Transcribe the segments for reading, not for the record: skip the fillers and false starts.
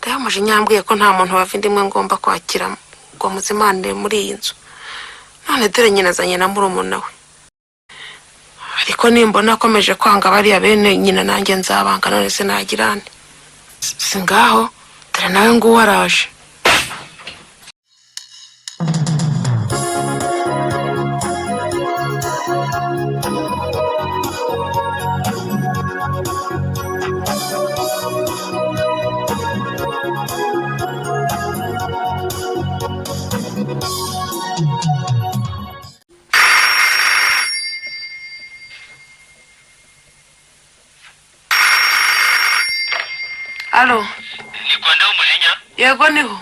ndayamaje nyambwiye ko nta muntu bava indimwe ngomba kwakira ngo muzimanire muri iyi nzu. None dore nyina azanye na murumuna we. Ariko nimbona akomeje kwanga bariya bene nyina nanjye nzabanga none se nagirane. Singaho dore nawe ngo waraje. Alo. Niko ndaho umujinya? Yego niho.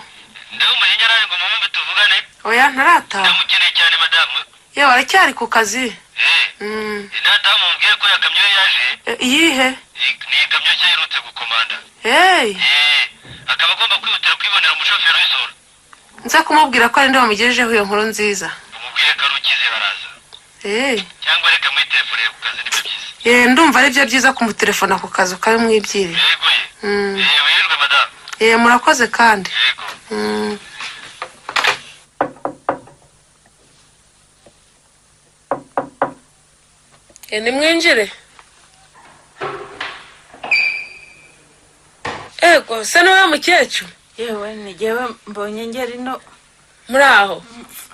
Ndaho umujinya nawe ngo mumve tuvugane? Oya ntarata. Ndamukeneye cyane madamu. Yewe aracyari ku kazi. Data mubwiye ko yakamyo yaje. Iyihe? Ni ikamyo cye irutse gukomanda. Akaba agomba kwihutira kwibonera umushoferi w'isoro. Nza kumubwira ko ari nde wamugejejeho iyo nkuru nziza. Umubwire ko arukize baraza. Cyangwa reka muri telefone ku kazi nibyo byiza. Ndumva ari byo byiza kumutelefona ku kazi ukabimwibyirira. Yego ye. Wirirwe madamu. Murakoze kandi. Yego. Nimwinjire. Ego, se nawe mukecuru? Yewe ni jewe mbonye ngeri no. Muraho?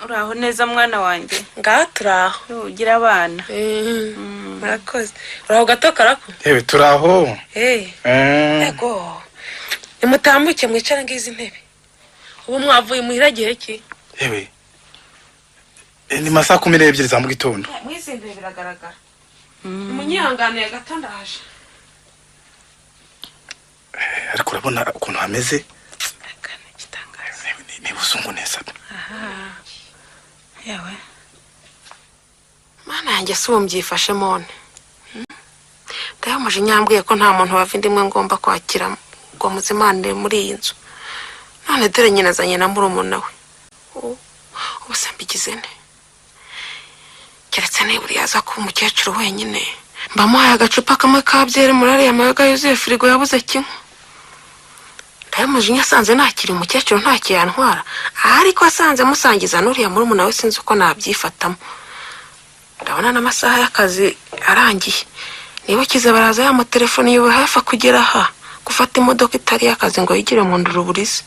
Uraho neza mwana wanjye. Ngaho turaho. Ugira abana. Murakoze. Uraho gato karako? Yewe turaho. Ego. Nimutambuke mwicara ngizi ntebe. Ubu mwavuye muhira gihe ki? Yewe. Ni masaa 12 za mu gitondo. Mwizimbire biragaragara. Munyihanganiye gato ndaje. Ariko urabona ukuntu hameze. Akana gitangaza. Ni buzungu neza. Yewe. Mana yanjye se umbyifashe mone. Ndayamaje nyambwiye ko nta muntu bava indimwe ngomba kwakira ngo muzimanire muri iyi nzu. None dore nyina azanye na murumuna we. Ubuse mbigize ne. Keretse niburi yaza ku umukecuru wenyine. Mbamuhaye agacupa kamwe ka byere murari amayoga yuzuye firigo yabuze kimwe. Ndayamaje nyasanze nakiri umukecuru nta kiyantwara. Ariko asanze musangiza nuriya murumuna we sinzi uko nabyifatamo. Ndabona n'amasaha y'akazi arangiye. Niba kize baraza ya telefone yuba hafa kugera aha gufata imodoka itari y'akazi ngo yigire mu nduruburize.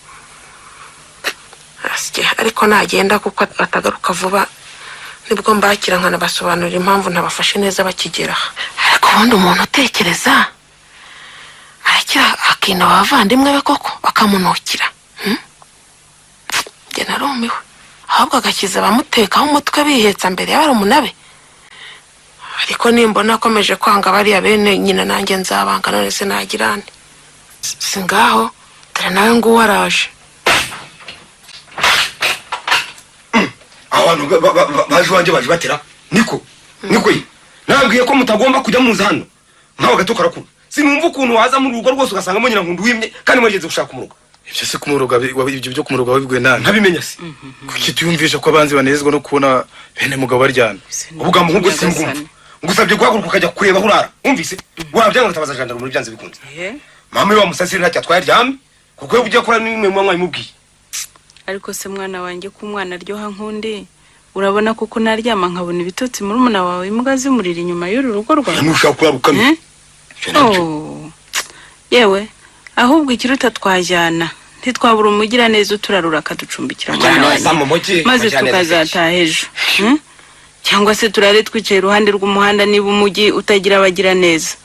Ariko nagenda kuko atagaruka vuba nibwo mbakira nkana basobanurira impamvu ntabafashe neza bakigera. Ariko ubundi umuntu utekereza arakira akina abavandimwe be koko bakamunukira. Nge narumiwe. Ahubwo agakiza bamutekaho umutwe bihetsa mbere y'abari umunabe. Ariko nimbona akomeje kwanga bariya bene nyina nanjye nzabanga none se nagirane. Singaho dore nawe ngo waraje. Abantu baje wanje baje batera niko nabwiye ko mutagomba kujya muza hano nkaho gato karakuru sinumva ukuntu waza mu rugo rwose ugasanga mo nyina nkundu wimye kandi mwageze gushaka umurugo. Ibyo se kumuruga ibyo byo kumuruga wabibwe nani ntabimenya se kuki tuyumvisha ko abanzi banezezwa no kubona bene mugabo baryana ubugambo nk'ubwo simvumva ngusabye guhaguruka ukajya kureba hurara umvise wabyanga utabaza jandaro muri byanze bikunze mama we wamusasira ntacyo twayaryamye kuko yo ujya kora nimwe mu mwayi mubwiye. Ariko se mwana wanjye ko umwana aryoha nkundi urabona koko naryama nkabona ibitotsi muri umuna wawe imbwa zimurira inyuma y'uru rugo rwawe. Nushaka kurarukana. Yewe ahubwo ikiruta twajyana ntitwabura umugira neza uturarura akaducumbikira maze tukazataha ejo. Cyangwa se turare twicaye iruhande rw'umuhanda niba umujyi utagira abagira neza.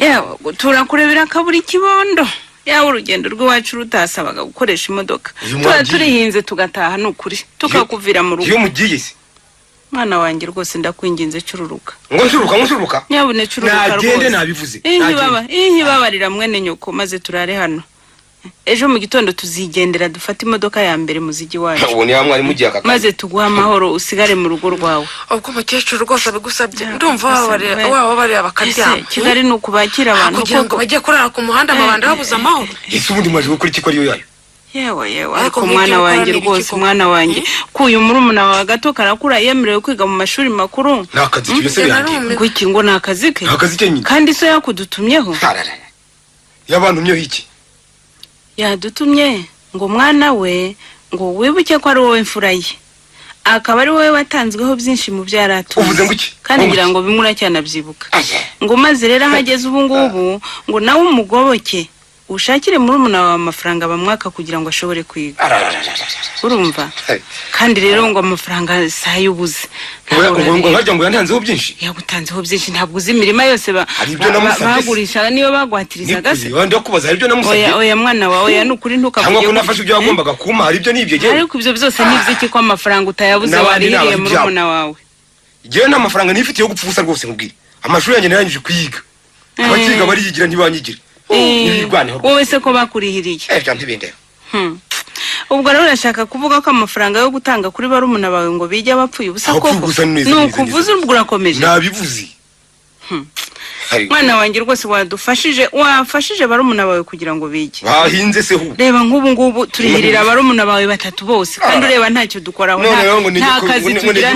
Yewe turakurebera akabura ikibondo. Yawe urugendo rw'iwacu rutasabaga gukoresha imodoka. Turihinze tugataha nukuri tukakuvira mu rugo. Iyo mugiye se mwana wanjye rwose ndakwinginze cururuka. Ngo ncuruka. Nyabune cururuka rwose. Nagende nabivuze. Ihibabarira mwene nyoko maze turare hano. Ejo mu gitondo tuzigendera dufata imodoka ya mbere muzigi wacu. Ubu ni hamwe ari mugiye akaka. Maze tuguha amahoro usigare mu rugo rwawe. Ubwo umukecuru rwose abigusabye ndumva waba bari abakaryama. Kigali nukubakira abantu kugira ngo bajye kurara ku muhanda amabanda babuza amahoro. Ese ubundi mwaje gukora iki ko ariyo yayo? Yewe ariko mwana wanjye rwose mwana wanjye kuyu murumuna wa gato karakura yemerewe kwiga mu mashuri makuru. Nakazi cyose yanjye. Kuki ngo nakazi ke? Nakazi ke nyine. Kandi so yakudutumyeho. Yabantumyeho iki? yadutumye ngo mwana we ngo wibuke ko ari wowe mfura ye akaba ari wowe watanzweho byinshi mu byaratu uvuze ngo iki kandi ngira ngo bimura cyane abyibuka ngo maze rero hageze ubu ngubu ngo nawe umugoboke ushakire muri umuna wa amafaranga bamwaka kugira ngo ashobore kwiga urumva kandi rero ngo amafaranga sayubuze ngo hajya ngo yantanzeho byinshi yagutanzeho byinshi ntabwo uzi imirima yose bagurisha niyo bagwatirizaga se ndio kubaza hari byo namusabye oya mwana wawe ya nukuri ntukavuge cyangwa ko nafashe ibyo yagombaga kuma hari byo nibyo gihe ariko ibyo byose nivyiki ko amafaranga utayabuze waririye muri umuna wawe gihe nta mafaranga nifite yo gupfusa rwose nkubwire amashuri yanjye narangije kuyiga abakiga bariyigira ntibanyigira wowe se ko bakurihiriye byo ntibindera ubwo rero urashaka kuvuga ko amafaranga yo gutanga kuri barumuna bawe ngo bijya bapfuye ubusa koko nukuvuze ubwo urakomeje nabivuze mwana wanjye rwose wafashije barumuna bawe kugira ngo bige bahinze se hu reba nk'ubu ngubu turihirira barumuna bawe batatu bose kandi ureba ntacyo dukoraho nta kazi tugira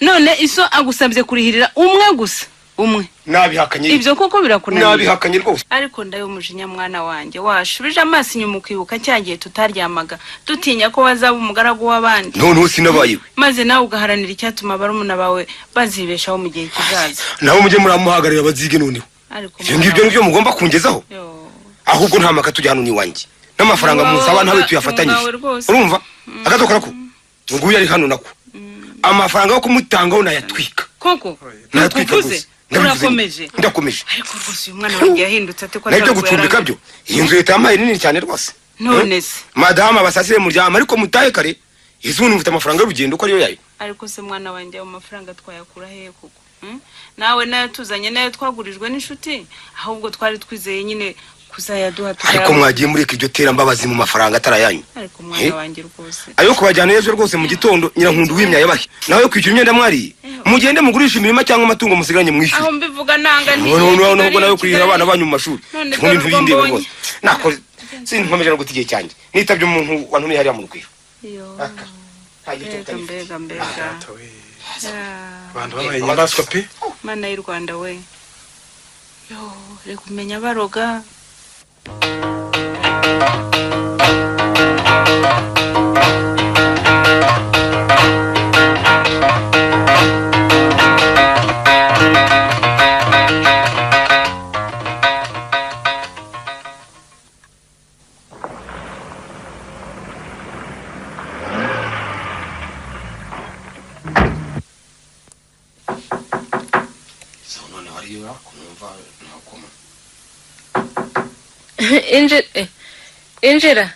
none iso agusabye kurihirira umwe gusa umwe nabihakanye ibyo koko birakunaniye nabihakanye rwose ariko ndayo mujinya mwana wanjye washubije amaso inyuma ukibuka cyagiye tutaryamaga dutinya ko wazaba umugaragu w'abandi none sinabayiwe maze nawe ugaharanira icyatuma barumuna bawe bazibeshaho mu gihe kizaza nawe mujye muramuhagarira bazige noneho ibyo ngibyo nibyo mugomba kungezaho ahubwo nta maka tujya hano niwanjye n'amafaranga musaba ntawe tuyafatanyije urumva agatokora ko nguyu ari hano nako amafaranga yo kumutangaho nayatwika koko nayatwika gusa urakomeje ndakomeje ariko rwose uyu mwana wanjye yahindutse ate ko nabyo gucumbika byo iyi nzu leta yampaye nini cyane rwose none se madama abasasire mu ryama ariko mutahe kare izuni mfite amafaranga y'urugendo ko ariyo yayo ariko se mwana wanjye ayo mafaranga twayakura hehe koko nawe nayo tuzanye nayo twagurijwe n'inshuti ahubwo twari twizeye nyine kuzayaduha ariko mwagiye mureka iryo tera mbabazi mu mafaranga atarayanyu ariko mwana wanjye rwose ayo kubajyana ejo rwose mu gitondo nyirankundu w'imyaye bahe nawe kwishyura imyenda mwariye mugende mugurisha imirima cyangwa amatungo musiganye mwishyura aho mbivuga nanga nubwo nawe kurihira abana banyu mu mashuri ubundi ntibindeba rwose nako sinkomeje no guta igihe cyanjye nitabye umuntu wantumye hariya mu rugwiro mbega abantu babaye inyamaswa pe mana y'u Rwanda we reka umenya baroga Injira.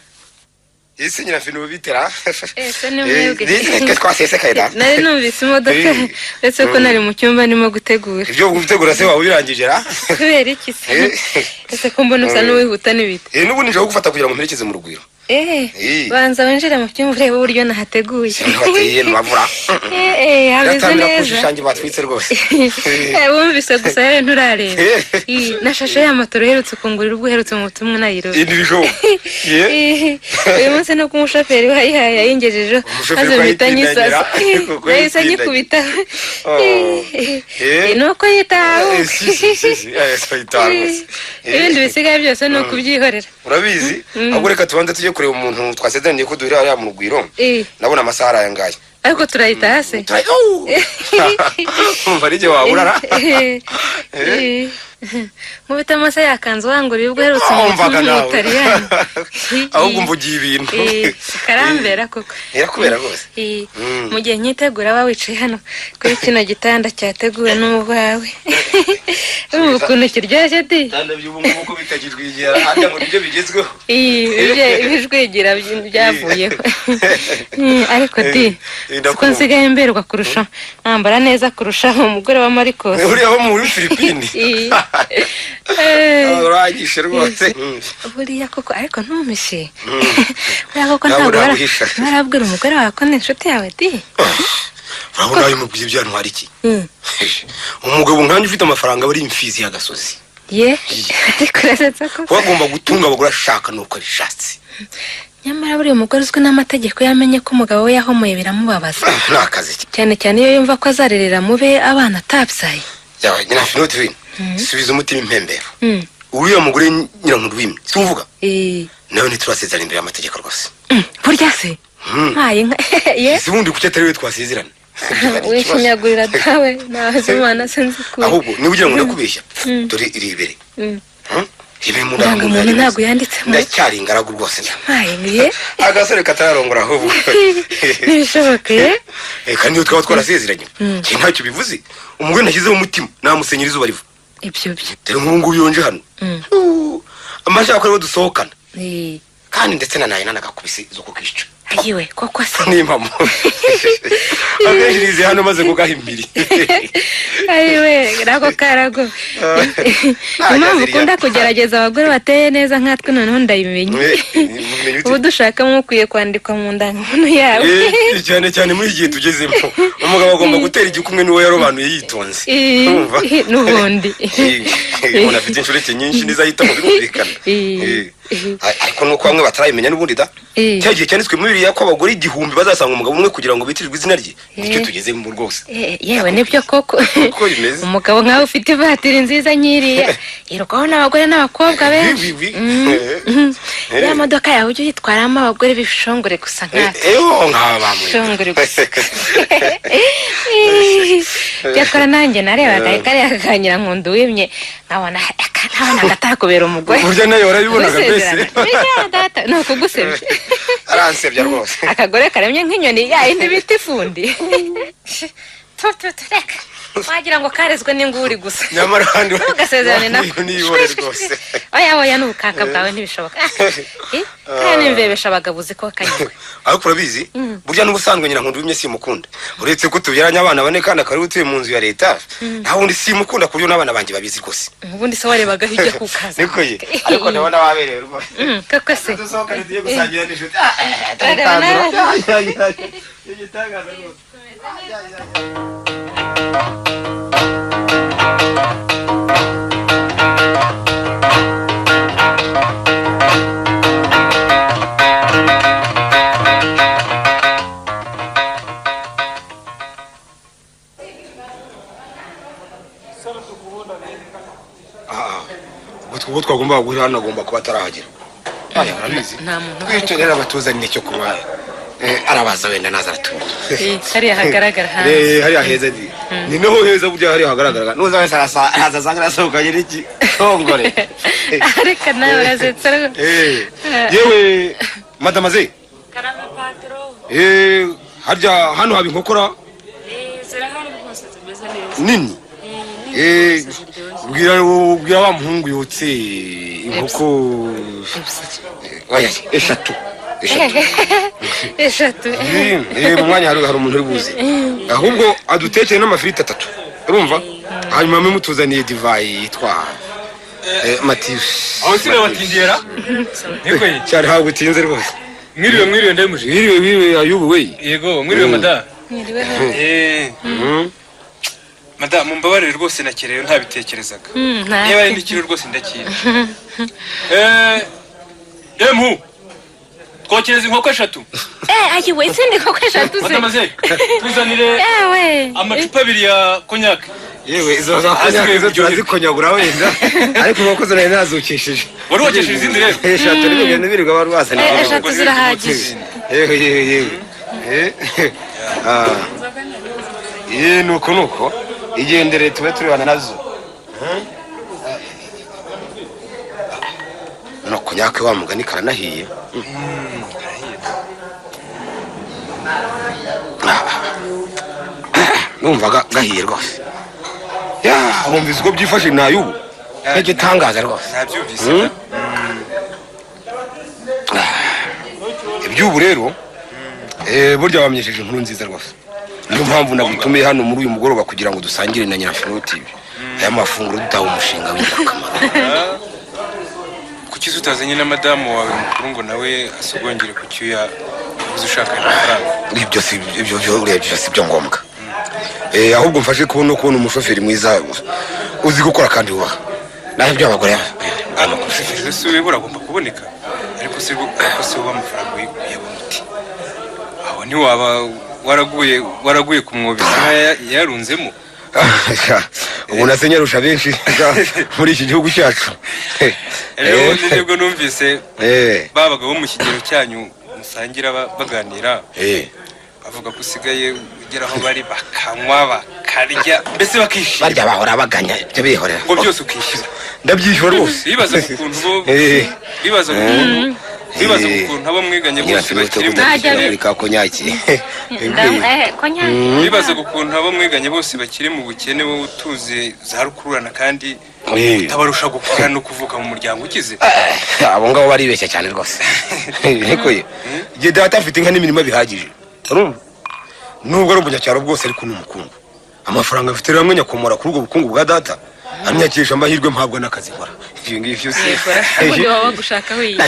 Ese nyina fino bitera. Ese ni mwebwe. Ni twasese kaida. Nari numvise imodoka ese ko nari mu cyumba nimo gutegura. Ibyo gutegura se wawe birangije ra? Kubera iki se? Ese ko mbona usa n'uwihuta n'ibiti. Nubu nije gufata kugira ngo mperekeze mu rugwiro. Banza winjira mu cyumba urebe uburyo nahateguye. Hateye n'amavura. Hameze neza. Kushanje batwitse rwose. Wumvise gusa rero nturareba. Nashashe y'amatoro herutse kungurira ubwo herutse mu butumwa nayiro. Ibijo. Uyu munsi no kumushoferi wayihaye yingejeje maze bitanyisasa. Nahise nyikubita. Nuko yitaho. Ibindi bisigaye byose ni ukubyihorera. Urabizi ahubwo reka tubanze tujye kureba umuntu twasezeranye ko duhira hariya mu rugwiro nabona amasaha arayangaye ariko turayita hase umva rije waburara mubita amasa yakanze wanguriye ubwo herutse mu Butaliyani ahubwo mvugiye ibintu karambera koko irakubera rwose mu gihe nyitegura bawicaye hano kuri kino gitanda cyateguwe n'umugwawe ukuntu kiryoshye di ndabyubu nguko bitakijwigera hajya ngo nibyo bigezweho ibijwigira byavuyeho ariko di ko nsigaye mberwa kurusha nambara neza kurushaho umugore wa Marcos uriya wo muri Philippines uragishe rwose buriya koko ariko ntumishe buriya koko ntabwo barabwira umugore wawe ko ni inshuti yawe di urabona uyu mubwiye ibyo ntwari iki umugabo nkanje ufite amafaranga bari imfizi y'agasozi ariko urasetsa ko wagomba gutunga abagore ashaka nuko abishatse nyamara buri umugore uzwi n'amategeko yamenye ko umugabo we yahomoye biramubabaza nakazi cyane cyane iyo yumva ko azarerera mube abana atabyaye yawe nyina finoti subiza umutima impembero uriya mugore Nyirankundu wimye simuvuga nawe ntiturasezerana imbere y'amategeko rwose burya se nka ye sibundi kuki atari we twasezerana wishinyagurira dawe naze umwana sinzi ko ahubwo niba ugira ngo ndakubeshya dore iri ibere ibe mu ndangamuntu ntabwo yanditsemo ndacyari ingaragu rwose ntaye agasore katararongora ahubwo ntibishoboke kandi niyo twaba twarasezeranye ntacyo bivuze umugore nashyizeho umutima namusenyera izuba riva ibyo byo dore nk'ubu yonje hano amashaka ko ariwe dusohokana kandi ndetse na nayo nanagakubise zo kukica ayiwe koko se n'impamo akenshi hano maze kugaha imbiri ayiwe nako karago impamvu ukunda kugerageza abagore bateye neza nkatwe noneho ndayimenye ubu dushakamo ukwiye kwandikwa mu ndangamuntu yawe cyane cyane muri igihe tugezemo umugabo agomba gutera igikumwe n'uwo yarobanuye yitonze n'ubundi umuntu afite inshoreke nyinshi nizahitamo birumvikana ariko nuko bamwe batarayimenya n'ubundi da cya gihe cyanditswe muri biriya ko abagore 1000 bazasanga umugabo umwe kugira ngo bitirirwe izina rye nicyo tugezemo rwose yewe nibyo koko umugabo nkawe ufite ivatiri nziza nyiriya irukaho n'abagore n'abakobwa benshi ya modoka yawe ujye uyitwaramo abagore bishongore gusa nkatwe nk'aba bamwe shongore gusa byakora nanjye narebaga kariya Nyirankundu wimye nkabona agatakubera umugore burya nayo warabibonaga mbese no kugusebya aransebya rwose akagore karemye nk'inyoni yayindi bita ifundi reka wagira ngo karezwe n'inguri gusa nyamara handi ugasezerane nako niyibore rwose oya n'ubukaka bwawe ntibishoboka kandi nimvebesha abagabuzi ko kanywe ariko urabizi burya n'ubusanzwe Nyirankundu wimye simukunda uretse ko tubyaranye abana bane kandi akari utuye mu nzu ya leta nta wundi simukunda ku buryo n'abana banjye babizi rwose ubundi se warebaga hirya kukaza niko ye ariko ndabona waberewe rwose koko se dusohokane tugiye gusangira n'inshuti igitangaza rwose ubwo twagomba guhura hano agomba kuba atarahagera urabizi twicarira abatuzanire cyo kunywa arabaza wenda naza aratumva hariya hagaragara hanze hariya heza ni naho heza burya hariya hagaragara nuza wese araza asanga arasohokanye n'iki tongore ariko nawe urazetsa yewe madamaze karame patro harya hano haba inkokora zirahari rwose zimeze neza nini ubwira wa muhungu yotse inkoko eshatu mu mwanya hari umuntu uri buze ahubwo adutekeye n'amafiriti 3 urumva hanyuma mutuzaniye divayi yitwa Matius aho sire batindira niko ye cyari hawe utinze rwose mwiriwe ndamuje mwiriwe Ayubu we yego mwiriwe mada mwiriwe mada mumbabarire rwose nakereyo ntabitekerezaga niba ari n'ikiro rwose ndakira Emu twokereza inkoko 3 ayiwe sindi inkoko 3 se madamaze tuzanire amacupa 2 ya konyak yewe izo za konyak turazikonyagura wenda ariko inkoko zo nazukishije wari wakishije izindi rero 3 n'ibintu birirwa barwazana 3 zirahagije yewe nuko igendere tube turibana nazo no kunyaka wa mugani karanahiye numvaga gahiye rwose wumvise uko byifashe n'Ayubu igitangaza rwose nabyumvise iby'ubu rero burya wamyesheje inkuru nziza rwose niyo mpamvu nagutumiye hano muri uyu mugoroba kugira ngo dusangire na Nyirafino TV aya mafunguro dutaha umushinga w'ingirakamaro kuki utazanye na madamu wawe mukuru ngo nawe asogongere ku cyuya uzushaka amafaranga ibyo si byo ngombwa ahubwo mfashe kubona umushoferi mwiza uzi gukora kandi wubaha naho ibyo abagore umushoferi se we buragomba kuboneka ariko se uba amafaranga uyabona aho ntiwaba waraguye ku mwobizi yarunzemo ubu nasenyarusha benshi muri iki gihugu cyacu. Rero nibwo numvise babaga bo mu kigero cyanyu musangira baganira. Bavuga ko usigaye ugera aho bari bakanywa bakarya mbese bakishima. Barya bahora baganya ibyo bihorera. Ngo byose ukishyura. Ndabyishyura rwose. Bibaza ukuntu bibaza ukuntu abo mwiganye bose bakiri mu bukene konyaki. Bibaza ukuntu abo mwiganye bose bakiri mu bukene wowe utuze za rukururana kandi utabarusha gukora no kuvuka mu muryango ukize. Abo ngabo baribeshya cyane rwose. Niko ye. Igihe data afite inka n'imirimo bihagije. Nubwo ari umunyacyaro bwose ariko n'umukungu. Amafaranga afite rero amwe nyakomora kuri ubwo bukungu bwa data. Anyakisha amahirwe mpabwa n'akazi nkora. Ibyo ngibyo se. Ubundi baba bagushaka wiye.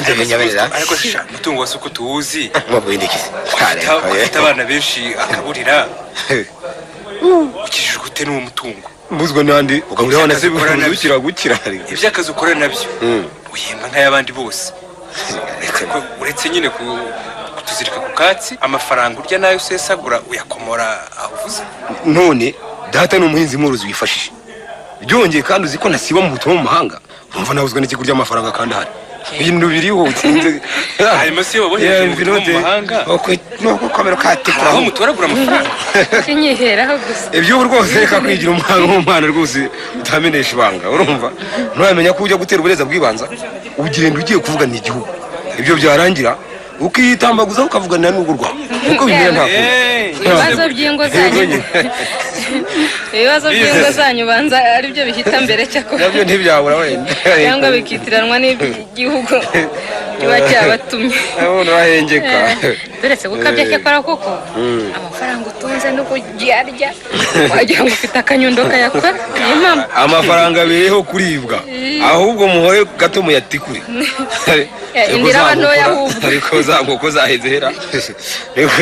Ariko sha mutungo wase uko tuwuzi. Mubindikise. Afite abana benshi akaburira. Ukijijwe ute n'uwo mutungo? Mbuzwa nandi ugaburira se gukira. Iby'akazi ukora nabyo. Uyemba nk'ayabandi bose. Uretse nyine kutuzirika ku katsi amafaranga urya nayo usesagura uyakomora avuze. None data n'umuhinzi muruzi wifashije. Byongeye kandi uzi ko nasiba mu butumwa mu mahanga. Umva nawuzwe n'iki kurya amafaranga kandi hari. Ibintu biriho utsinze. Ayo masi boboheje mu mahanga. Nuko kamera katekura aho mutoragura amafaranga. Kinyiheraho gusa. Ibyo rwose reka kwigira umwana rwose utamenesha ibanga. Urumva? Nturamenya ko ujya gutera ubureza bwibanza. Ugenda ugiye kuvuga ni igihugu. Ibyo byarangira ukitambaguza ukavuganira n'urugo rwawe. Uko bimera nta ibibazo by'ingo zanyu banza ari byo bihita mbere cyako. Nabyo ntibyabura wenda. Cyangwa bikitiranwa n'igihugu kiba cyabatumye. Abona bahengeka. Beretse gukabya cyakora koko. Amafaranga utunze no kujyarya. Wagira ngo ufite akanyundo kayakora. Ni impamvu. Amafaranga bereho kuribwa. Ahubwo muhore gato muyatikure. Indira bantoya ahubwo. Ariko zangoko zahezera. Reko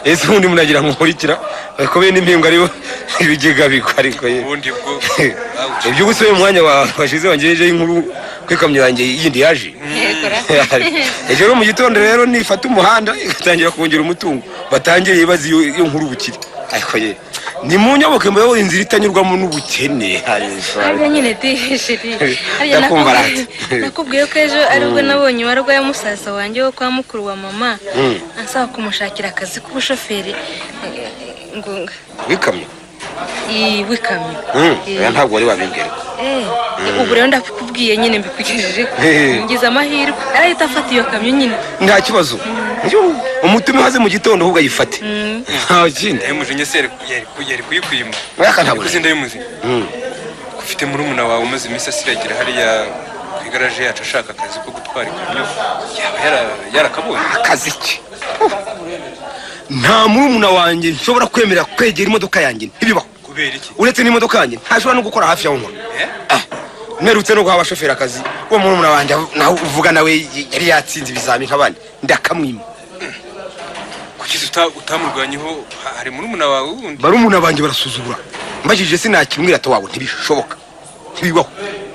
ese undi munagira nkurikira. Ariko be n'impinga aribo ibigega biko ariko ye. Ubundi bwo. Ibyo gusubira umwanya washize wangejeje inkuru kwikamyo yanjye yindi yaje. Ejo mu gitondo rero nifata umuhanda igatangira kongera umutungo. Batangiye ibazi iyo nkuru bukiri. Ariko ye ni mu nyoboke mbayo inzira itanyurwamo n'ubukene. Ariko nyine tishiri. Nakubwiye ko ejo ari ubwo nabonye ibarwa ya musasa wanjye wo kwa mukuru wa mama. Ansaba kumushakira akazi k'ubushoferi. Ngo wikamyo. Wikamyo. Ntabwo wari wabimbwira. Ubu rero ndakubwiye nyine mbikugirije. Ngize amahirwe. Arahita afata iyo kamyo nyine. Nta kibazo. Umutume haze mu gitondo ahubwo ayifate. Nta kindi. Mujinya se yari kuyikwima. Aka ntabwo uzi ndayimuzi. Ufite murumuna wawe umaze iminsi asiragira hariya ku igaraje yacu ashaka akazi ko gutwara ikamyo. Yaba yarakabonye akazi ki? Nta murumuna wanjye nshobora kwemera kwegera imodoka yanjye ntibibaho. Kubera iki? Uretse n'imodoka yanjye ntashobora no gukora hafi yaho nkora. Mperutse no guha abashoferi akazi. Uwo murumuna wanjye nawe uvuga nawe yari yatsinze ibizami nk'abandi. Ndakamwima. Kukiza utamurwanyeho hari murumuna wawe wundi? Barumuna banjye barasuzugura. Mbajije sinakimwira to wabo ntibishoboka. Ntibibaho.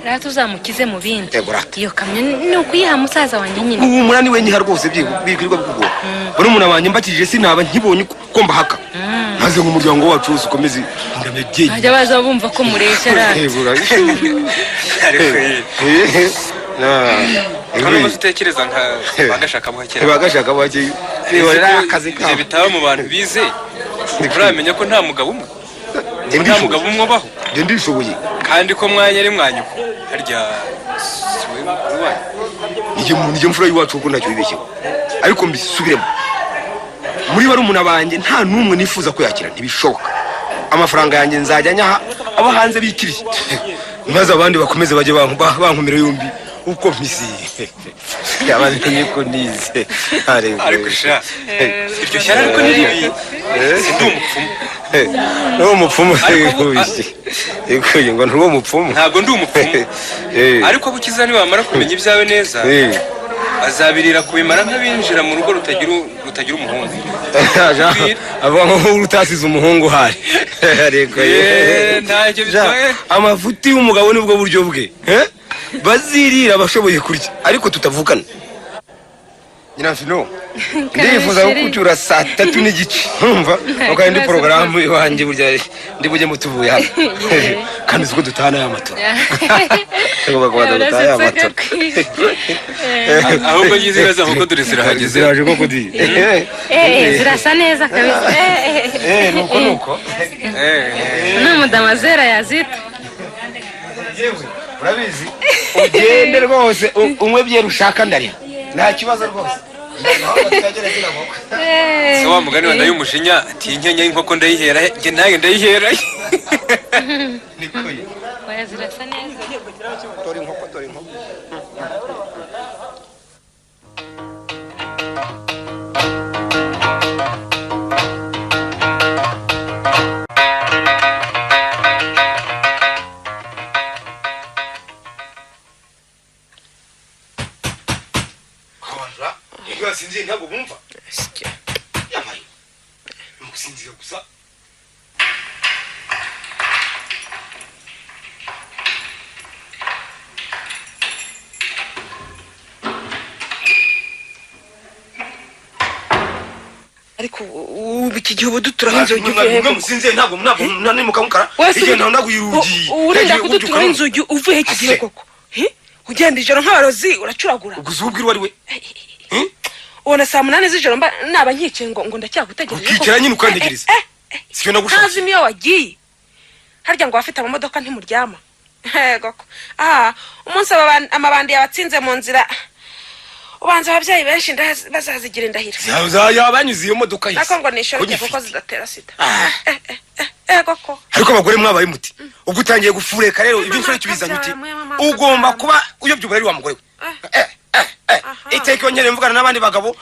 Rata uzamukize mu bindi. Iyo kamyo ni ukuyiha musaza wanjye nyine. Ubu murani we nyiha rwose byikwirwa bw'ubwo. Barumuna banjye mbakije sinaba nkibonye ko mbahaka. Maze mu muryango wacu wose ukomeze ndamegeye. Ajya baza bumva ko muresha rata. Hano mutekereza nka bagashaka buhakera. Bagashaka buhakera. Rero akazi ka. Bitaba mu bantu bize. Uramenya ko nta mugabo umwe. Nta mugabo umwe baho. Ndishoboye. Kandi ko mwanya ari mwanyuko. Harya siwe mukuru wawe. Nije mfura yiwacu uko ntacyo bibeshyeho. Ariko mbisubiremo. Muri barumuna banjye nta numwe nifuza ko yakira ntibishoboka. Amafaranga yanjye nzajya nyaha abo hanze bikiriye. Maze abandi bakomeze baje bankumira yombi uko mpisi. Yabandi niko nize. Ariko sha. Iryo cyara ariko niribi. Sindi umupfumu. No umupfumu se. Eko ngo ntuwo mupfumu. Ntabwo ndi umupfumu. Ariko bukiza ni wamara kumenya ibyawe neza. Azabirira kubimara nk'abinjira mu rugo rutagira umuhungu. Aba nko utasize umuhungu hari. Ariko ntacyo bitwaye. Amafuti y'umugabo nibwo buryo bwe. Bazirira abashoboye kurya ariko tutavukana. nyina mfino ndifuza kukucyura saa 3 n'igice nkumva uko ndi porogaramu iwanjye burya ndi bujye mutuvuye hano kandi uko dutana ya mato ngo bagwada dutana ya mato ahubwo nyizibaza nkuko turizirahageze ziraje koko di zirasa neza kabisa nuko n'umudamazera yazita yewe urabizi ugende rwose umwe byeru ushaka ndari nta kibazo rwose so wa mugani wanda y'umushinya ati inkenya y'inkoko ndayihera nge naye ndayihera nikoye oya zirasa neza tori inkoko sinzi ntabwo bumva yabaye musinzira gusa ariko iki gihe ubuduturaho inzugi uvuye he musinzira ntabwo nani mukamukara igihe naho ndaguyirugiye urinda kuduturaho inzugi uvuye iki gihe koko ugenda ijoro nk'abarozi uracuragura gusa ubwira wari we ubona saa 8 z'ijoro naba nkice ngo ndacyagutegereje ukikira nyine ukantegereza siyo nagushaka kazi niyo wagiye harya ngo afite amamodoka ntimuryama goko umunsi amabandi yabatsinze mu nzira ubanza ababyeyi benshi bazazigira indahiro yabanyuze iyo modoka yise nako ngo nishoreke kuko zidatera sida goko ariko abagore mwabaye muti ubwo utangiye gufureka rero ibyo nsore kibizanye uti ugomba kuba uyobyubura ari wa mugore we iteke onyene mvugana n'abandi bagabo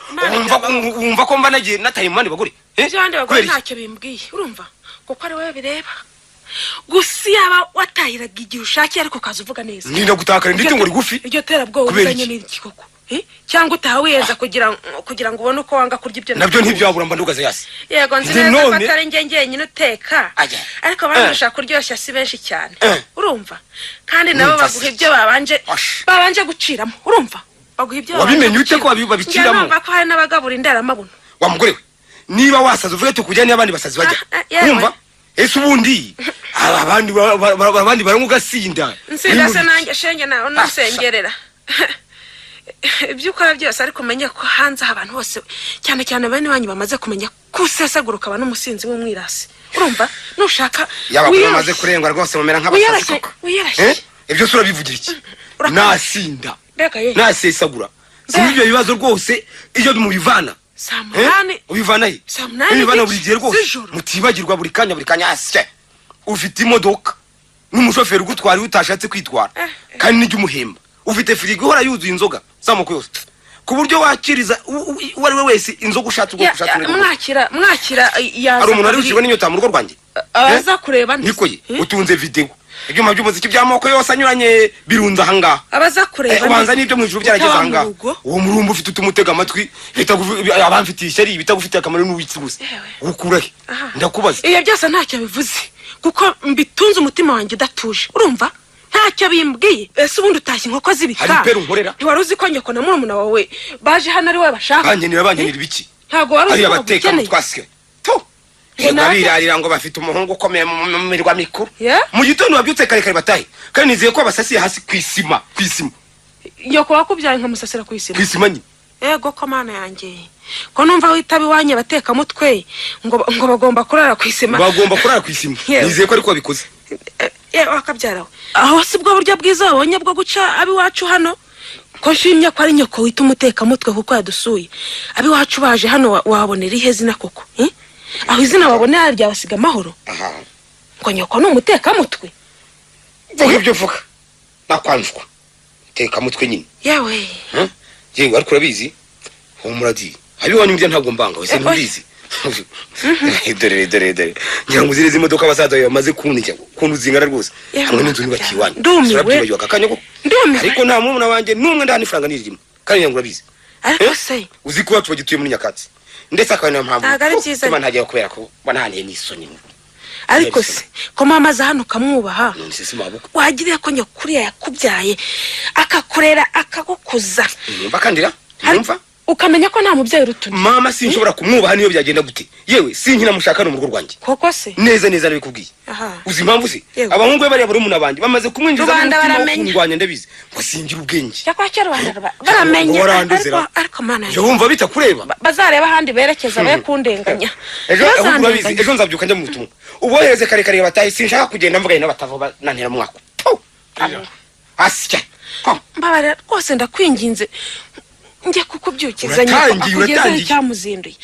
wumva ko mba nagiye nataye mu bandi bagore abandi bagore ntacyo bimbwiye urumva kuko ari wowe bireba gusa yaba watahiraga igihe ushakiye ariko kaza uvuga neza ninda gutakara ndite ngo rigufi iryo terabwoba uzanye n'iki koko cyangwa utahawiyeza kugira ngo ubone uko wanga kurya ibyo nabyo ntibyabura mba ndugaze yasi yego nzi neza ko atari njye nyine uteka ariko abandi bashaka kuryoshya si benshi cyane urumva kandi nabo baguha ibyo babanje guciramo urumva baguha ibyo wabimenye ute ko babiciramo numva ko hari n'abagabura indaramabuno wa mugore we niba wasaza uvuye tukujya n'abandi basazi bajya urumva ese ubundi abandi barangugasinda nsinda se nanjye shenge nawe nusengerera ibyo ukora byose ariko umenye ko hanze abantu bose cyane cyane bene wanyu bamaze kumenya ko usesaguruka abantu umusinzi w'umwirasi urumva nushaka yabakuru bamaze kurengwa rwose mumera nk'abasazi koko ibyo sura bivugira iki nasinda nasesagura sinibyo bibazo rwose iyo mubivana Samunani ubivana he ubivana buri gihe rwose mutibagirwa buri kanya asye ufite imodoka n'umushoferi ugutwara utashatse kwitwara kandi n'ijya umuhemba ufite firigo ihora yuzuye inzoga zamoko yose ku buryo wakiriza uwari we wese inzoga ushatse ubwo ushatse mwakira ari umuntu ari ushibwe n'inyota mu rugo rwanjye aza kureba nikoye utunze video ibyuma by'umuziki by'amoko yose anyuranye birunza ahangaha abaza kureba ubanza n'ibyo mu ijuru byarageze ahangaha uwo murumba ufite utumutega amatwi abamfitiye ishyari bitagufitiye akamaro n'ubitsi gusa ukurahe ndakubaza iyo byose ntacyo bivuze kuko mbitunze umutima wanjye udatuje urumva ntacyo bimbwiye ese ubundi utashye inkoko z'ibika ntiwari uzi ko nyoko na murumuna wawe baje hano ari we bashaka bangenera ibiki ntabwo wari uzi ko bagukeneye birarira ngo bafite umuhungu ukomeye mu mirwa mikuru mu gitondo babyutse kare batahe kandi nizeye ko abasasiye hasi kwisima nyoko wakubyaye nkamusasira kwisima nyine yego ko mana yanjye ko numva witaba iwanye bateka mutwe ngo bagomba kurara kwisima nizeye ko ariko babikoze wakabyarawe aho si bwo buryo bwiza wabonye bwo guca abiwacu hano ko nshimye ko ari nyoko wita umutekamutwe kuko yadusuye abiwacu baje hano wabonera ihe zina koko aho izina wabonera ryabasiga amahoro ngo nyoko ni umutekamutwe ibyo vuga nakwanjwa tekamutwe nyine yawe yewe ariko urabizi humuradi abiwanyu mbya ntabwo mbanga wese ntubizi dore ngira ngo zireze imodoka abasaza bamaze kuntu zingana rwose hamwe n'inzu nibakiwanya ndumiwe ariko nta mumuna wanjye numwe ndani franga nirimo kandi ngira ngo urabizi ariko se uzi ko watu bagituye muri Nyakatsi ndetse akaba niyo mpamvu kuba ntagiye kubera ko banahaniye n'isoni ariko se ko mama za hano kamwubaha wagiriye ko nyokuriya yakubyaye akakurera akagukuza bakandira numva ukamenya ko nta mubyeyi urutuye. Mama sinshobora kumwubaha niyo byagenda gute. Yewe sinkina mushaka no mu rugo rwanjye. Koko se? Neza neza nabikubwiye. Uzi impamvu se? Abahungu be bari mu nabanje bamaze kumwinjiza mu kungwanya ndabizi. Ngo singira ubwenge. Cyakwa Rubanda baramenya. Ariko mana. Je wumva bitakureba. Bazareba handi berekeza be kundenganya. Ejo nzabyuka njya mu butumwa. Ubohereze kare kare bataye sinshaka kugenda mvuga ina batava nantera mu mwaka. Asya. Mbabara rwose ndakwinginze. Njye kukubyukiza nyakugeza cyamuzinduye.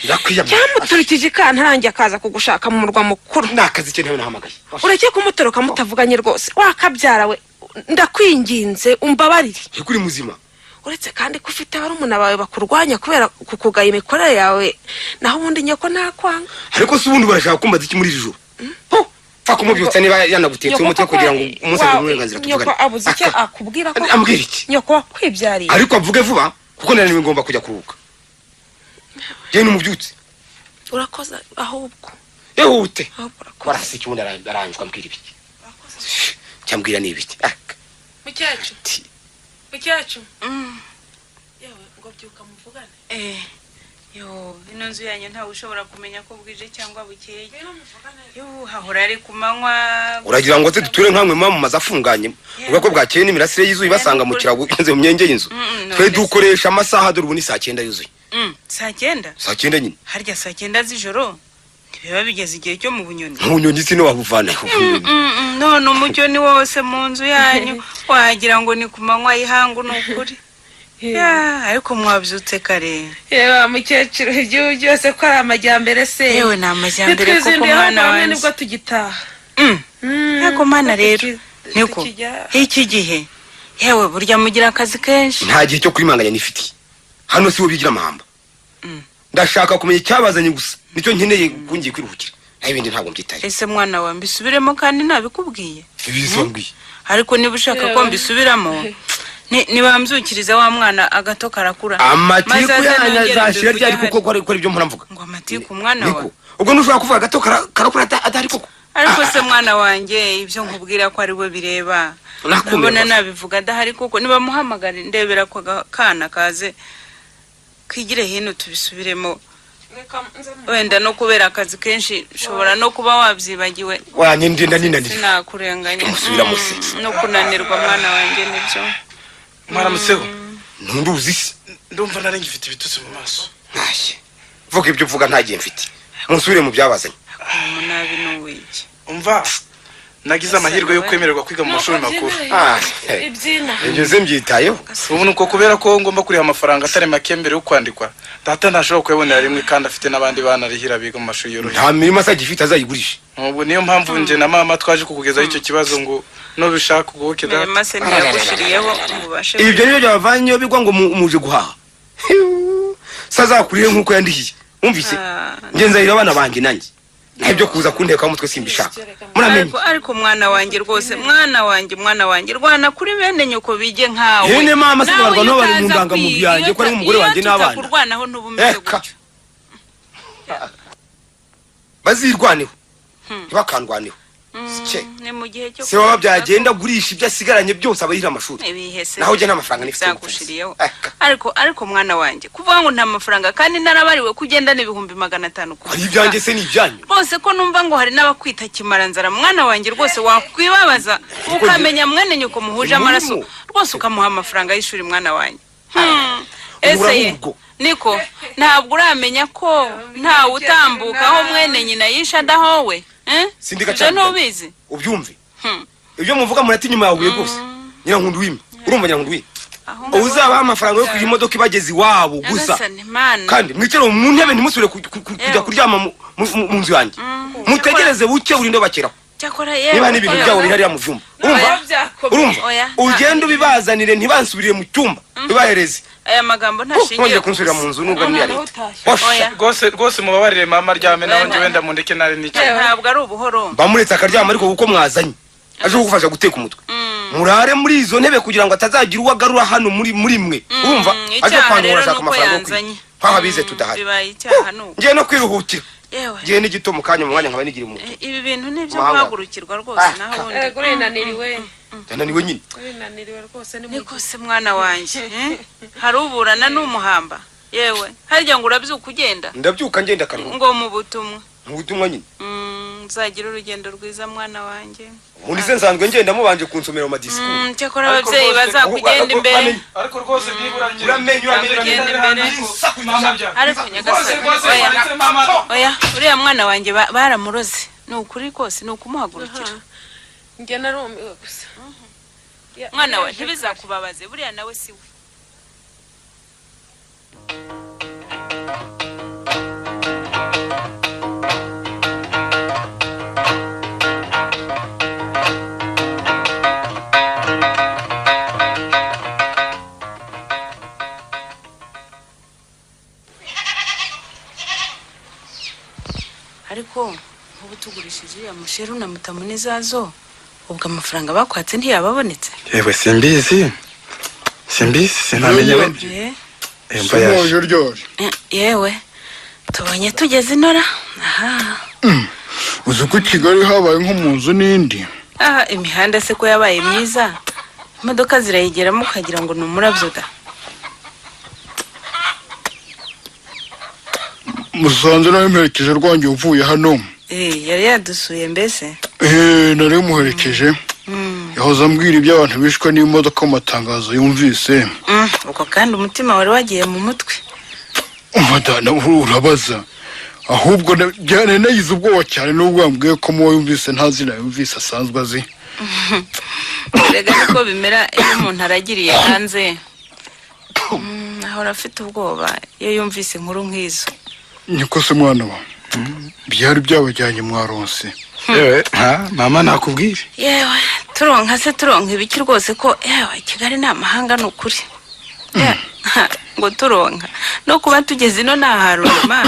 Cyamuturikije ikantarange akaza kugushaka mu murwa mukuru. Nakazi cyo ntawe nahamagaye. Ureke kumutoroka mutavuganye rwose. Wakabyara we ndakwinginze umbabarire. Kuri muzima. Uretse kandi ko ufite barumuna bawe bakurwanya kubera kukugaya imikorere yawe. Naho ubundi nyoko nakwanga. Ariko se ubundi barashaka kumbaza iki muri ijuru. Fa kumubyutsa niba yanagutetse umutwe kugira ngo umunsi w'uburenganzira tuvugane. Nyoko abuze icyo akubwira ko. Ambwira iki? Nyoko wakwibyariye. Ariko avuge vuba. Kuko nari ngomba kujya kuruhuka. Je numubyutse. Urakoza ahubwo. Ehute. Warase cyundi aranjwa mbwira ibiki. Cyambwira nibiki. Mukyacu. Mukyacu. Yewe ngo byuka muvugane. Yo ino nzu yanyu ntawe ushobora kumenya ko bwije cyangwa bukeye. Yo hahora ari kumanywa. Uragira ngo se duture nkamwe mama mazafunganye. Ubwo ko bwakeye n'imirasire yizuye basanga mu kirago yenze mu myenge y'inzu. Twe dukoresha amasaha dore ubu ni saa 9 yuzuye. Saa 9? Saa 9 nyine. Harya saa 9 z'ijoro. Biba bigeze igihe cyo mu bunyoni. Mu bunyoni sino wabuvana. None umucyo ni wose mu nzu yanyu. Wagira ngo ni kumanywa yihangu n'ukuri. Ariko mwabyutse kare. Yewe mukecuru igihe cyose ko ari amajyambere se. Yewe na amajyambere koko mwana wanjye. Nibwo tugitaha. Yako mana rero. Niko. Iki gihe. Yewe burya mugira akazi kenshi. Nta gihe cyo kwimanganya nifiti. Hano si wo bigira amahamba. Ndashaka kumenya icyabazanye gusa. Nicyo nkeneye kungiye kwiruhukira. Naho ibindi ntabwo mbyitaye. Ese mwana wa mbisubiremo kandi nabikubwiye. Ibizombwiye. Ariko niba ushaka ko mbisubiramo niba mbyukiriza wa mwana agato karakura. Amatiku yanazashira ryari kuko ko ibyo mpora mvuga. Ngo amatiku umwana wa. Ubwo nushaka kuvuga agato karakura atari koko. Ariko se mwana wanjye ibyo nkubwira ko ari we bireba. Nabona nabivuga adahari kuko niba muhamagara ndebera ko kana kaze kwigire hino tubisubiremo. Wenda no kubera akazi kenshi shobora no kuba wabyibagiwe. Wanyindinda ninanira. Sinakurenganya. Musubira musi. No kunanirwa mwana wanjye nibyo. Mara musego. Ntunduzi se. Ndumva nari ngifite ibitutsi mu maso. Nashye. Vuga ibyo uvuga ntagiye mfite. Musubire mu byabazanye. Umunabi no wiki. Umva. Nagize amahirwe yo kwemererwa kwiga mu mashuri makuru. Ibyina. Ibyo zembyitayeho. Ubu nuko kubera ko ngomba kuriha amafaranga atari make mbere yo kwandikwa. Data ntashobora kuyabonera rimwe kandi afite n'abandi bana rihira biga mu mashuri yoroshye. Nta mirimo asagifite azayigurisha. Ubu niyo mpamvu nje na mama twaje kukugezaho icyo kibazo ngo no bishaka kugoke data. Mase ntiyagushiriyeho mubashe. Ibyo niyo byavanyeyo bigwa ngo muje guhaha. Sazakurire nkuko yandihiye. Umvise? Ngenzahira abana banjye nanjye. Nibyo kuza kunteka umutwe simbishaka. Muramenye. Ariko mwana wanjye rwose mwana wanjye rwana kuri bene nyoko bige nkawe. Hene mama sibarwa no bari mu ndanga mu byanjye ko ari umugore wanjye n'abana. Kurwanaho n'ubumeze gutyo. Bazirwaneho. Ntibakandwaneho. Ni mu gihe cyo. Se baba byagenda gurisha ibyo asigaranye byose abarira amashuri. Naho je n'amafaranga nifite. Ariko mwana wanjye kuvuga ngo nta mafaranga kandi narabariwe kugenda n'ibihumbi 500 ku. Ari ibyanjye se ni ibyanyu. Bose ko numva ngo hari n'abakwita kimaranzara mwana wanjye rwose wakwibabaza ukamenya mwene nyuko muhuje amaraso rwose ukamuha amafaranga y'ishuri mwana wanjye. Ese niko ntabwo uramenya ko nta utambuka aho mwene nyina yisha dahowe. Sindika cyane. Ntubizi. Ubyumve. Ibyo muvuga murati nyuma yawe rwose. Nyirankundu wimi. Urumva nyirankundu wimi. Uzaba amafaranga yo kugira imodoka ibagezi wabo gusa. Kandi mwicero mu ntebe ntimusubire kujya kuryama mu nzu yanjye. Mutegereze buke urinde bakeraho. Niba n'ibintu byawo bihari mu vyumba. Urumva? Ugenda ubibazanire ntibansubirire mu cyumba. Bibahereze. Aya magambo ntashingiye kunsubira mu nzu nubwo muri leta. Rwose mubabarire mama ryame naho nje wenda mundeke nari n'icyo. Ntabwo ari ubuhoro. Bamuretse akaryama ariko kuko mwazanye. Aje kugufasha guteka umutwe. Murare muri izo ntebe kugira ngo atazagira uwagarura hano muri mwe. Urumva? Aje kwandura shaka amafaranga. Haha bize tudahari. Ngiye no kwiruhukira. Ngiye n'igito mu kanya mu mwanya nkaba nigira umutwe. Ibi bintu nivyo kwagurukirwa rwose naho undi. Gurinaniriwe. Yananiwe nyine. Gurinaniriwe rwose ni niko se mwana wanje. Hari uburana n'umuhamba. yewe harya ngo urabyuka ugenda ndabyuka ngenda karuhuka ngo mu butumwa nyine nzagira urugendo rwiza mwana wanjye muri se nsanzwe ngenda mubanje kunsomera mu disikuru cyakora ababyeyi bazakugenda imbere ariko rwose nibura uramenye ariko nyagasani oya uriya mwana wanjye baramuroze ni ukuri kose ni ukumuhagurukira njye narumiwe gusa mwana we ntibizakubabaze buriya nawe si we ariko ubu tugurishije uriya musheru na mutamunizazo ubwo amafaranga bakwatse ntiyababonetse yewe simbizi sinamenye we yewe tubonye tugeze inora aha uzi ko Kigali habaye nko mu nzu n'indi imihanda se ko yabaye myiza imodoka zirayigeramo ukagira ngo ni umurabyo da musanze nawe mperekeje rwanjye uvuye hano yari yadusuye mbese nari muherekeje yahoze ambwira iby'abantu bishwe n'imodoka mu matangazo yumvise ubwo kandi umutima wari wagiye mu mutwe umadana urabaza ahubwo nagize ubwoba cyane n'ubwo wambwiye ko muwo yumvise nta zina yumvise asanzwe azi rega niko bimera iyo umuntu aragiriye hanze ahora afite ubwoba iyo yumvise inkuru nk'izo niko se mwana wa byari byabajyanye mwaronse yewe mama nakubwire yewe turonka ibiki rwose ko yewe Kigali ni amahanga ni ukuri ngo turonka no kuba tugeze ino ntaharurema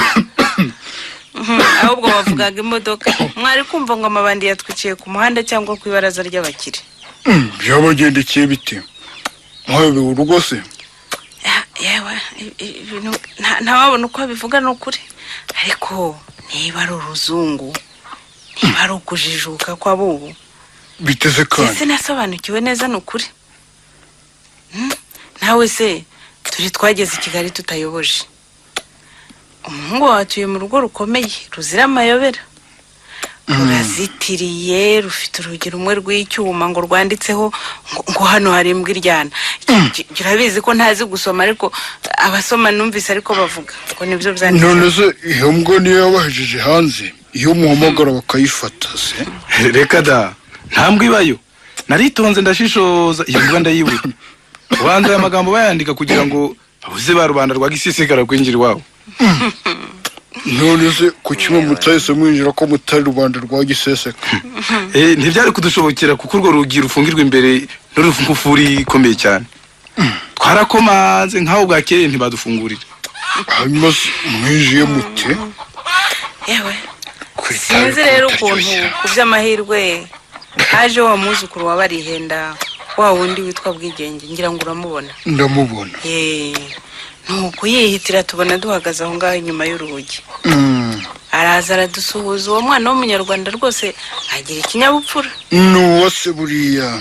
ahubwo bavugaga imodoka mwari kumva ngo amabandi yatwiciye ku muhanda cyangwa ku ibaraza ry'abakire byabagendekeye bite mwayobewe urugo se yewe ntawabona uko bivuga ni ukuri ariko niba ari uruzungu niba ari ukujijuka kw'abubu biteze kandi sinasobanukiwe neza ni ukuri nawe se turi twageze i Kigali tutayoboje umuhungu watuye mu rugo rukomeye ruzira amayobera rurazitiriye rufite urugi rumwe rw'icyuma ngo rwanditseho ngo hano hari imbwa iryana urabizi ko ntazi gusoma ariko abasoma numvise ariko bavuga ngo nibyo byanditse none se iyo mbwa niyo yabahejeje hanze iyo muhamagara bakayifata se reka da nta mbwa ibayo naritonze ndashishoza iyo mbwa ndayibuye ubanza aya magambo bayandika kugira ngo babuze ba rubanda rwa Gisisagara kwinjira iwabo none se ku kimwe mutahise mwinjira ko mutari rubanda rwa Giseseka ntibyari kudushobokera kuko urwo rugi rufungirwa imbere n'urufungufuri ikomeye cyane twarakomanze nk'aho bwakeye ntibadufungurira hanyuma mwinjiye mute yewe sinzi rero ukuntu ku by'amahirwe haje wa muzukuru wabarihenda wa wundi witwa Bwigenge ngira ngo uramubona ndamubona nuko yihitira tubona duhagaze aho ngaho inyuma y'urugi araza aradusuhuza uwo mwana w'umunyarwanda rwose agira ikinyabupfura nuwase buriya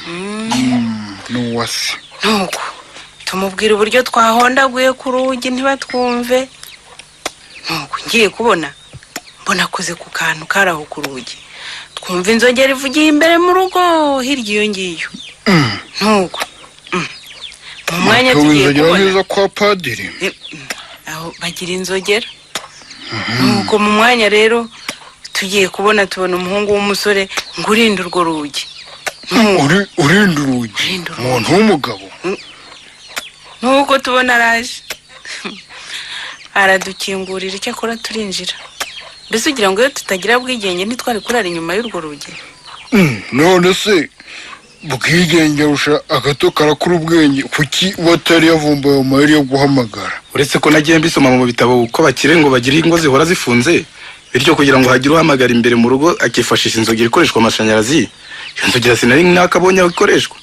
nuwase nuko tumubwira uburyo twahondaguye ku rugi ntibatwumve nuko ngiye kubona mbona akoze ku kantu karaho ku rugi twumva inzogera ivugiye imbere mu rugo hirya iyo ngiyo nuko mu mwanya tugiye kubona neza kwa padiri aho bagira inzogera nuko mu mwanya rero tugiye kubona tubona umuhungu w'umusore ngo urinde urwo rugi urinde urugi umuntu w'umugabo nuko tubona araje aradukingurira icyakora turinjira mbese ugira ngo iyo tutagira Bwigenge ntitwari kurara inyuma y'urwo rugi none se Bwigenge arusha agato karakura ubwenge kuki batari yavumbuye amayeri yo guhamagara uretse ko nagiye mbisoma mu bitabo uko bakire ngo bagire ingo zihora zifunze bityo kugira ngo hagire uhamagara imbere mu rugo akifashisha inzogera ikoreshwa amashanyarazi iyo nzogera sinari nakabonye aho ikoreshwa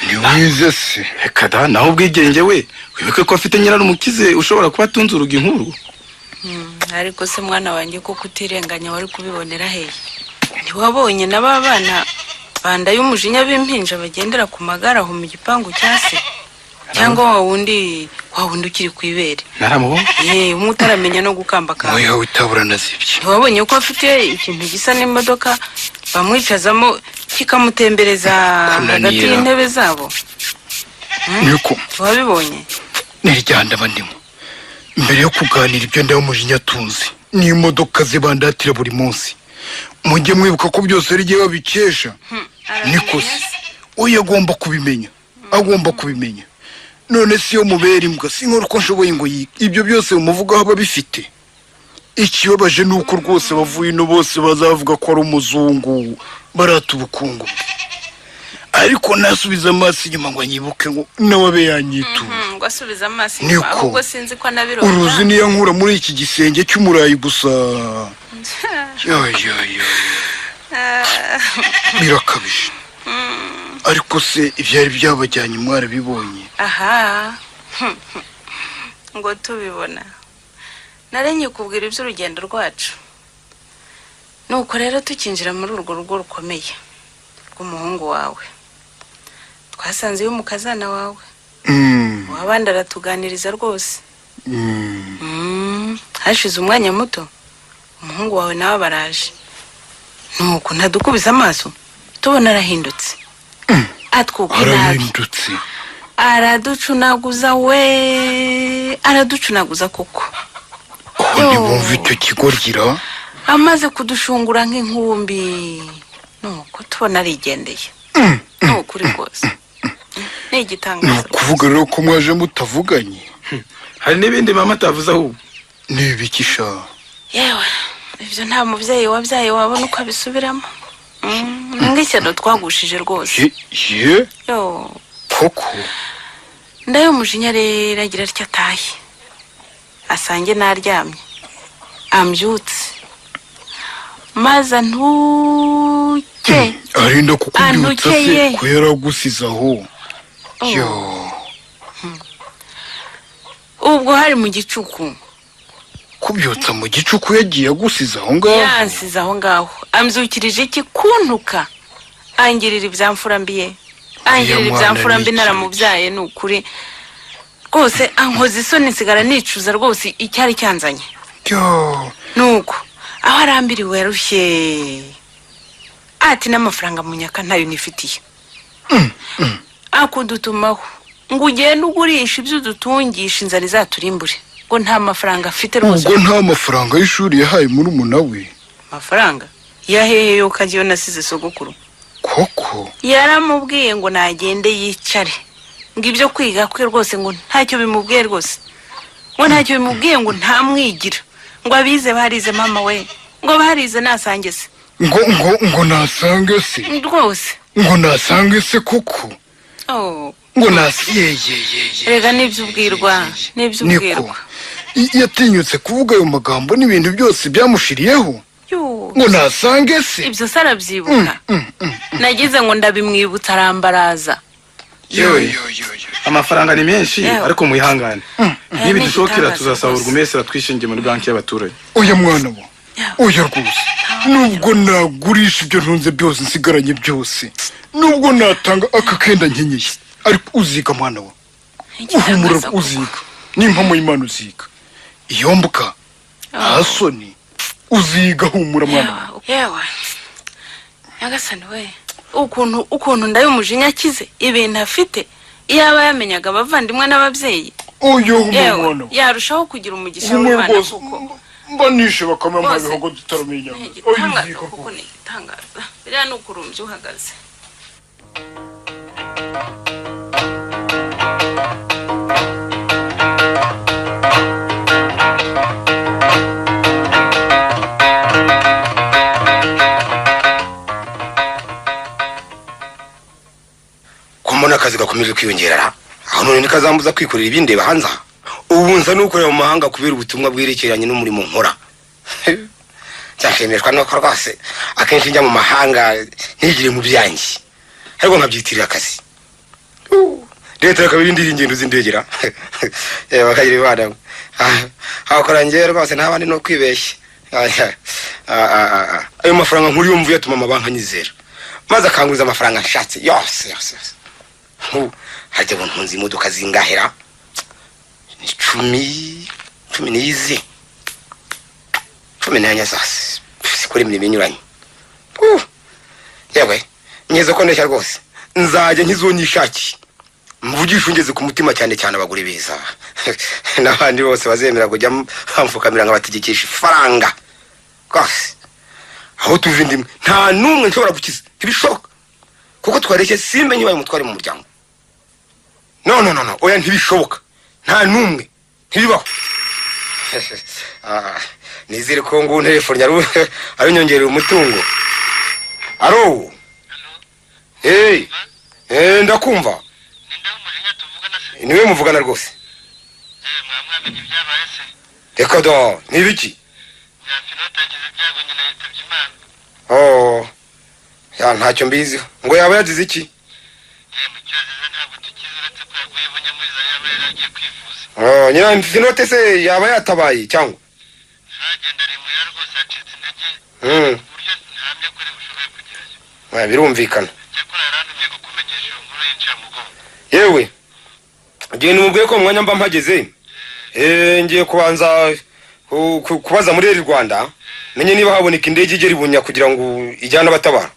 ntiwize se reka da naho Bwigenge we wibuke ko afite nyirarumukize ushobora kuba atunze urugi nk'uru ariko se mwana wanjye ko kutirenganya wari kubibonera hehe ntiwabonye n'aba bana banda y'umujinya b'impinja bagendera ku magare aho mu gipangu cya se cyangwa wa wundi ukiri ku ibere. Naramubonye. Umwe utaramenya no gukambaka. Oya witabura nazibye. Wabonye ko afite ikintu gisa n'imodoka bamwicazamo kikamutembereza hagati y'intebe zabo. Niko. Wabibonye? Niryanda bandimo. Mbere yo kuganira ibyo ndaho mujinya tunzi. Ni imodoka zibandatira buri munsi. Mujye mwibuka ko byose ari gihe babikesha. Niko se. Oya agomba kubimenya. Agomba kubimenya. None si yo mubera imbwa sinkora uko nshoboye ngo ibyo byose umuvugaho babifite. Ikibabaje nuko rwose bavuye no bose bazavuga ko ari umuzungu barata ubukungu. Ariko nasubiza amaso inyuma ngo nyibuke ngo nawe yanyitu. Ngo asubiza amaso inyuma ahubwo sinzi ko nabirota. Uruzi niyo nkura muri iki gisenge cy'umurayi gusa. Yo. Birakabije. Ariko se ibyari byabajyanye mwarabibonye? Aha. Ngo tubibona. Narenye kubwira iby'urugendo rwacu. Nuko rero tukinjira muri urwo rugo rukomeye rw'umuhungu wawe. Twasanze yo mukazana wawe. Wabandi aratuganiriza rwose. Hashize umwanya muto umuhungu wawe nawe baraje. Nuko ntadukubiza amaso tubona arahindutse. Arahindutse. Araducunaguza koko. Ndi bumva icyo kigorgira. Amaze kudushungura nk'inkumbi. Nuko tubona arigendeye. Nuko uri rwose. Ni igitangaza. Kuvuga rero ko mwaje mutavuganye. Hari n'ibindi mama atavuze aho. Ni ibikisha. Yewe ibyo nta mubyeyi wabyaye wabona uko abisubiramo. Ngishyano twagushije rwose. Yo. Koko. Ndayo mujinya rero agira atya atahe. Asange naryamye. Ambyutse. Maza ntuke. Arinda kukubyutsa se ko yaragusizaho. Yo. Ubwo hari mu gicuku. Kubyutsa mu gicuku yagiye agusiza aho ngaho. Yansiza aho ngaho. Amzukirije iki kuntuka. Angirira ibyamfura mbiye. Angirira ibyamfura mbi naramubyaye nukuri. Rwose ankoze isoni nsigara nicuza rwose icyari cyanzanye. Yo. Nuko aho arambiriwe yarushye. Ati n'amafaranga munyaka ntayo nifitiye. Akudutumaho ngo ugende ugurisha ibyo dutungisha inzara izaturimbure. Ngo nta mafaranga afite rwose. Ngo nta mafaranga y'ishuri yahaye muri umunawe. Mafaranga? Yahehe yo kagiyo nasize sogokuru. Koko. Yaramubwiye ngo nagende yicare. Ngo ibyo kwiga kwe rwose ngo ntacyo bimubwiye rwose. Ngo ntacyo bimubwiye ngo ntamwigira. Ngo abize barize mama we. Ngo barize nasange se. Ngo nasange se. Rwose. Ngo nasange se koko. Oh. Ngo nasiye. Rega nibyo ubwirwa. Yatinyutse kuvuga ayo magambo n'ibintu byose byamushiriyeho. Ngo nasange se. Ibyo sarabyibuka. Nagize ngo ndabimwibutsa arambaraza. Yo. Amafaranga ni menshi ariko muyihangane. Nibi dushokira tuzasaburwa umese ratwishingiye muri banki y'abaturage. Oya mwana bo. Oya rwose. Nubwo nagurisha ibyo ntunze byose nsigaranye byose. Nubwo natanga akakenda nkenyeye. Ariko uziga mwana we. Uhumura uziga. N'impamo y'Imana uziga. Iyo mbuka. Asoni. Uziga humura mwana. Yewe. Nyagasani we. Ukuntu ndayo mujinya kize ibintu afite iyaba yamenyaga abavandimwe n'ababyeyi. Oyo mwana. Yarushaho kugira umugisha w'Imana kuko. Mbanishe bakamama bihogo tutaramenya. Oyo kuko ni igitangaza. Biriya ni ukurumbya uhagaze. Kumona akazi gakomeje kwiyongera aho none nikazambuza kwikorera ibindi bahanza. Ubu nza nukorera mu mahanga kubera ubutumwa bwerekeranye n'umurimo nkora. Cyashimishwa no rwose akenshi njya mu mahanga ntigire mu byanjye. Ariko nkabyitirira akazi. Leta yakabiri ndi ingendo zindegera. Bakagira ibana. Hakora njye rwose ntabandi no kwibeshya. Ayo mafaranga nkuri yo mvuye atuma amabanki anyizera. Maze akanguriza amafaranga nshatse yose. hajya buntunze imodoka zingahera 10 nizi 10 nanya sasa sikuri imirimo inyuranye yewe nyeze ko ndeshya rwose nzajya nkizonyishaki mvugisha ungeze ku mutima cyane cyane abagore beza n'abandi bose bazemera kujya hamfukamira nk'abategekesha ifaranga rwose aho tuva indimwe nta n'umwe nshobora gukiza ntibishoboka kuko twareshye simbe nyibaye umutware mu muryango no oya ntibishoboka nta n'umwe ntibibaho nizere ko ngo telefone ari nyongerera umutungo aro ndakumva niwe muvugana rwose mwamwamenye ibyabaye se reka da nibiki Nyafinota yagize ibyago nyina yitabye Imana ya ntacyo mbizi ngo yaba yagize iki mu cyazize ntabwo tukizi uretse ko yaguye bunyamuza yaba yaragiye kwivuza nyina Nyafinota se yaba yatabaye cyangwa agenda ari muya rwose acitse intege buryo ntamye kuri bushoboye kugerayo birumvikana cyakora yarantumye kukumenyesha iyo nkuru y'incamugongo yewe ngiye numubwiye ko mwanya mba mpageze ngiye kubanza kubaza muri Rwanda menye niba haboneka indege igera ibunya kugira ngo ijyane abatabara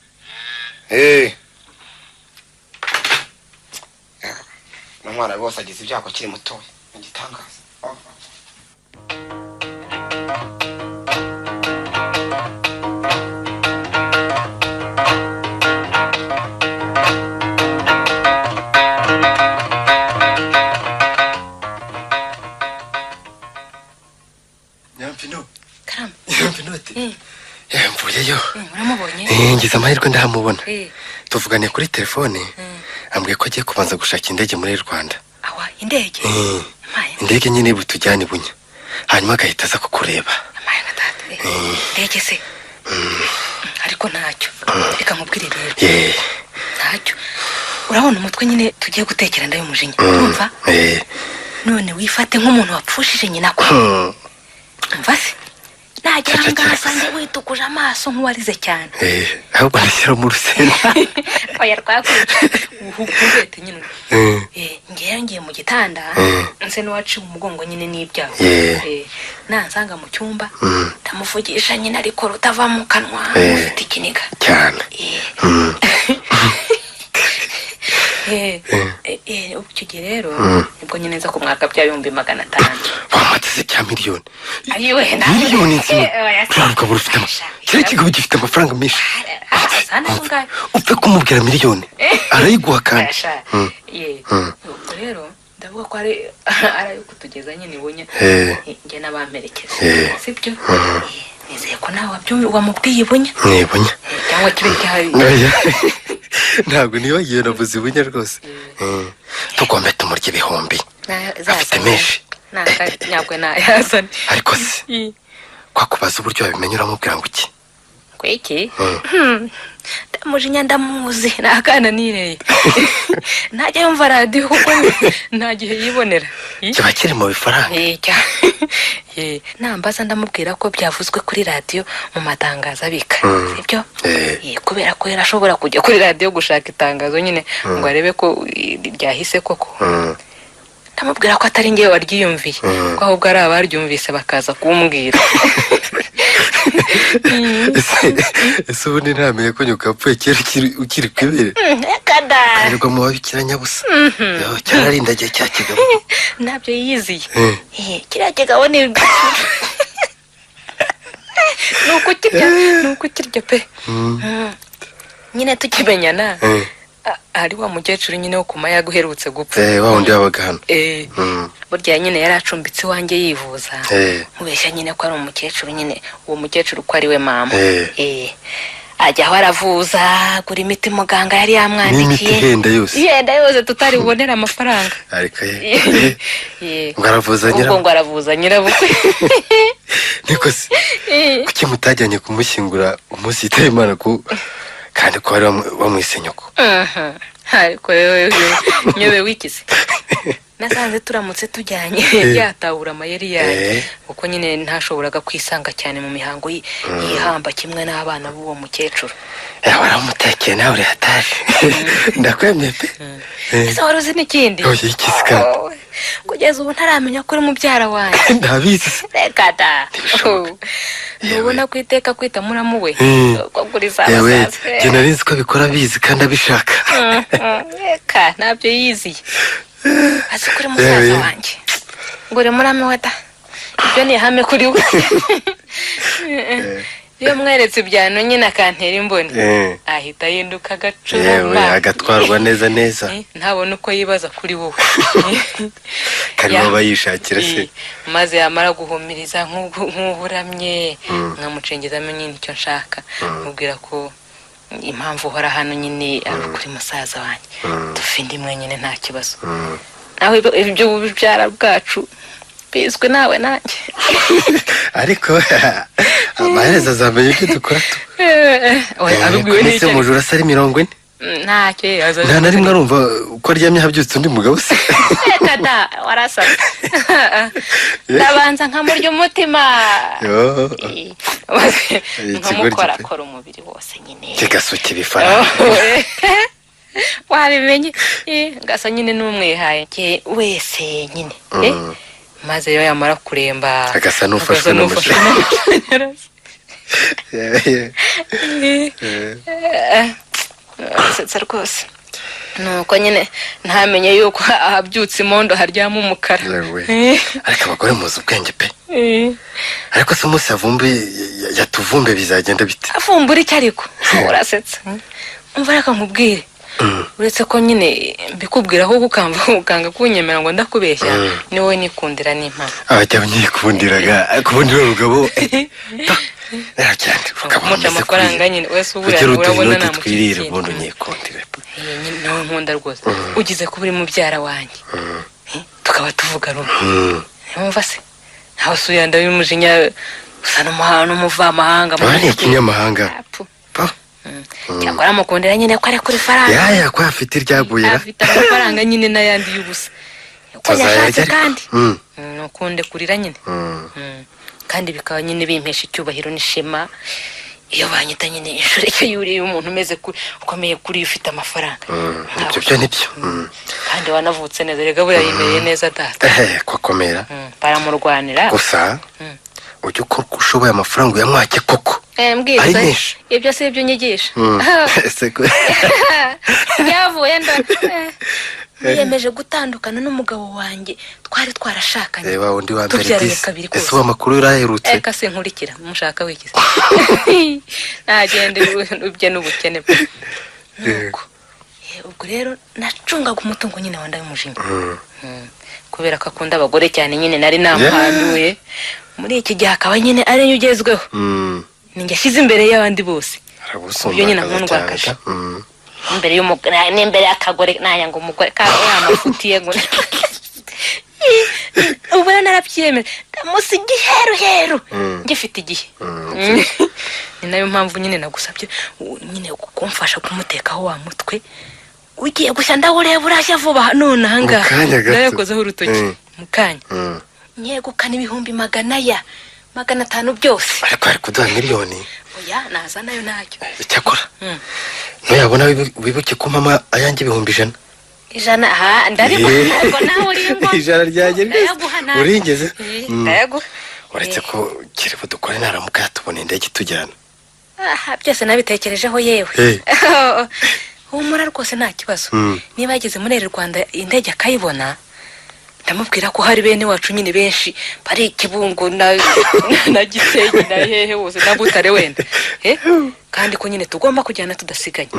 mwana rwose agize ibyago kiri mutoya igitangaza mvuyeyo ngize amahirwe ndahamubona tuvugane kuri telefone ambwiye ko agiye kubanza gushaka indege muri Rwanda indege nyine butujyane bunya hanyuma agahita aza kukureba indege se ariko ntacyo reka nkubwire rero ntacyo urabona umutwe nyine tugiye gutekera ndayumujinya urumva none wifate nk'umuntu wapfushije nyina ko umva se nagira ngasanze witukuje amaso nk'uwarize cyane ahubwo nashyira mu rusenda oya rwakwica uhubete nyine ngiye mu gitanda nse n'uwaciye umugongo nyine n'ibyago nansanga mu cyumba ndamuvugisha nyine ariko rutava mu kanwa ufite ikiniga cyane icyo gihe rero nibwo nyine nza kumwaka bya 500,000 bamateze bya miliyoni miliyoni nzima uraruka ufite kiriya kigabo gifite amafaranga menshi upfe kumubwira miliyoni arayiguha kandi ubwo rero ndavuga ko ari ayo kutugeza nyine ibunya njye n'abamperekeza sibyo nizeye ko nawe wamubwiye ibunya cyangwa kibe cyari ntabwo nibagiwe navuze ibunya rwose tugombe tumurya ibihumbi afite menshi ntabwo nayazana ariko se kwakubaza uburyo wabimenye uramubwira ngo iki kwiki ndamujinya ndamuzi nakana nireye ntajya yumva radio kuko nta gihe yibonera kiba kiri mu bifaranga nambaza ndamubwira ko byavuzwe kuri radio mu matangazo abika sibyo kubera ko yarashobora kujya kuri radio gushaka itangazo nyine ngo arebe ko ryahise koko ndamubwira ko atari ngewe waryiyumviye ko ahubwo ari abaryumvise bakaza kumbwira ese ubundi ntamenye ko nyuka yapfuye kera ukiri kwibere karirwa mu babikira nyabusa cyararindagiye cya kigabo ntabyo yiyiziye kiriya kigabo ni ukukirya pe nyine tukimenyana ari wa mukecuru nyine wo kumaya guherutse gupfa wa wundi wabaga hano burya nyine yari acumbitse iwanjye yivuza mubeshya nyine ko ari umukecuru nyine uwo mukecuru ko ari we mama ajya aho aravuza gura imiti muganga yari yamwandikiye ihenda yose tutari bubonera amafaranga ariko ngo aravuza nyirabukwe niko se kuki mutajyanye kumushyingura umunsi yitaye Imana kandi ko wari wamwise nyoko ariko nyewe wikize nasanze turamutse tujyanye yatahura amayeri yayo kuko nyine ntashoboraga kwisanga cyane mu mihango yihamba kimwe n'abana b'uwo mukecuru. Waramutekeye nawe uri hatari. Ndakwemye pe. Ese wari uzi n'ikindi? Ikisika. Kugeza ubu ntaramenya ko uri mubyara wanjye. Ndabizi. Reka da. Nubona kwiteka kwita muramu we. Ko kuri za yewe je narinzi ko bikora bizi kandi abishaka. Reka nabyo yiziye. Ase kuri musaza wanjye. Ngore muramu we da. Ibyo ni hame kuri we. Iyo mweretse ibyano nyine akantera imboni ahita yinduka agacurama yewe agatwarwa neza neza ntabona uko yibaza kuri wowe kandi baba yishakira se maze yamara guhumiriza nk'uburamye nkamucengezamo nyine icyo nshaka mubwira ko impamvu uhora hano nyine ari kuri musaza wanjye dufinde imwe nyine nta kibazo nawe ibyo bubyara bwacu bizwe nawe nanjye ariko amaherezo azamenye ibyo dukora tu arubwiwe n'iki se mujura sari 40 ntacyo yaza nta na rimwe arumva uko aryamye habyutse undi mugabo se kada warasaba ndabanza nkamurya umutima nkamukora akora umubiri wose nyine kigasoke bifara wabimenye ngasa nyine n'umwihaye wese nyine maze yo yamara kuremba agasa n'ufashwe n'amashanyarazi setsa rwose nuko nyine ntamenye yuko ahabyutse imondo haryama umukara ariko abagore muzi ubwenge pe ariko se umunsi yatuvumbe bizagenda bite avumbura icyo ariko urasetsa umva reka nkubwire uretse ko nyine mbikubwira aho ukanga kunyemera ngo ndakubeshya ni wowe nikundira n'impano abajya nyikundiraga kubundira urugabo cyane muca amafaranga nyine wese ubura urabona namutwirira ubundi nyikundira nawe nkunda rwose ugize ko uri mubyara wanjye tukaba tuvuga rumwe numva se ntawe usuyanda y'umujinya usa n'umuvamahanga ni ikinyamahanga cyangwa aramukundira nyine ko ari kuri faranga yaya ko afite iryaguyira afite amafaranga nyine n'ayandi y'ubusa ko yashatse kandi nukunde kurira nyine kandi bikaba nyine bimpesha icyubahiro n'ishema iyo banyita nyine inshoreke yuriye umuntu umeze ukomeye kuri ufite amafaranga ibyo nibyo kandi wanavutse neza rega buriya yimereye neza data ko akomera baramurwanira gusa ujya ukora uko ushoboye amafaranga uyamwake koko mbwiriza ibyo si ibyo unyigisha yavuye niyemeje gutandukana n'umugabo wanjye twari twarashakanye reba undi wa mbere disi ese uwo makuru uraherutse eka se nkurikira mushaka wikize nagende ubye n'ubukene ubwo rero nacungaga umutungo nyine wanda y'umujinya kubera ko akunda abagore cyane nyine nari namuhanduye muri iki gihe akaba nyine ari yo ugezweho ninjye ashyize imbere y'abandi bose uburyo nyine nkundwakaje imbere y'umugore n'imbere y'akagore nayanga umugore kandi yamafutiye ngo ubu narabyiyemeje ndamusi igiheruheru ngifite igihe ni nayo mpamvu nyine nagusabye nyine kumfasha kumutekaho wa mutwe ugiye gushya ndawureba urashya vuba none ahangaha ndayakozeho urutoki mu kanya nyegukana 500 byose ariko ari kuduha miliyoni oya naza nayo ntacyo icyakora ntuyabona wibuke ko mama ayanjye 100 100 ndarimo ngo nawe uringo 100 ryagera uringeze ndayaguha uretse ko kiri budukore naramuka yatubona indege tujyana byose nabitekerejeho yewe humura rwose nta kibazo niba yageze muri Rwanda indege akayibona ndamubwira ko hari bene wacu nyine benshi bari Kibungo na Gisenyi na hehe hose na Butare wenda kandi ko nyine tugomba kujyana tudasiganye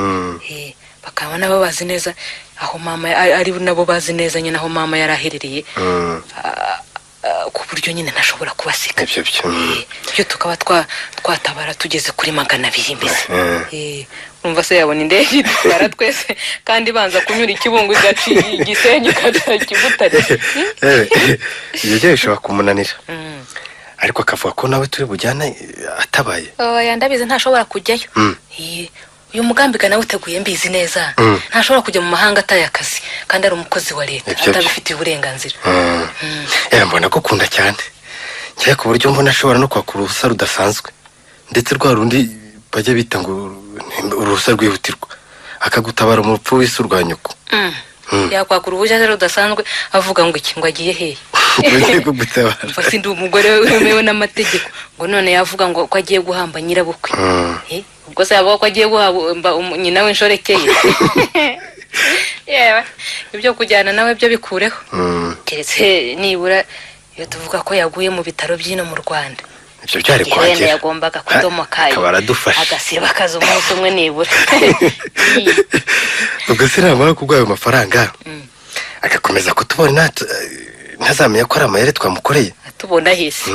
bakaba nabo bazi neza aho mama ari nabo bazi neza nyine aho mama yaraherereye ku buryo nyine ntashobora kubasiga byo tukaba twatabara tugeze kuri 200 mbese urumva se yabona indege itwara twese kandi banza kunyura Kibungo igaci Gisenyi Butare ibyo bishobora kumunanira ariko akavuga ko nawe turi bujyana atabaye oya ndabize ntashobora kujyayo uyu mugambi nawe uteguye mbizi neza ntashobora kujya mu mahanga ataye akazi kandi ari umukozi wa leta atabifitiye uburenganzira. Mbona ko ukunda cyane cyane ku buryo mbona ashobora no kwakura uruhusa rudasanzwe ndetse rwa rundi bajya bita ngo uruhusa rwihutirwa akagutabara mu rupfu w'isi urwa nyoko. Yakwakura uruhusa rudasanzwe avuga ngo iki ngo agiye hehe? Mfasi ndi umugore wemewe n'amategeko ngo none yavuga ngo ko agiye guhamba nyirabukwe. Ubwo se yavuga ko agiye guhamba nyina w'inshoreke ye. Yewe ibyo kujyana nawe byo bikureho. Keretse nibura iyo tuvuga ko yaguye mu bitaro by'ino mu Rwanda. Ibyo byari kwagera yagombaga kudomokaye agasiba akazi umunsi umwe nibura. Ubwo se namara kugwa ayo mafaranga agakomeza kutubona ntazamenya ko ari amayeri twamukoreye. Tubona hisi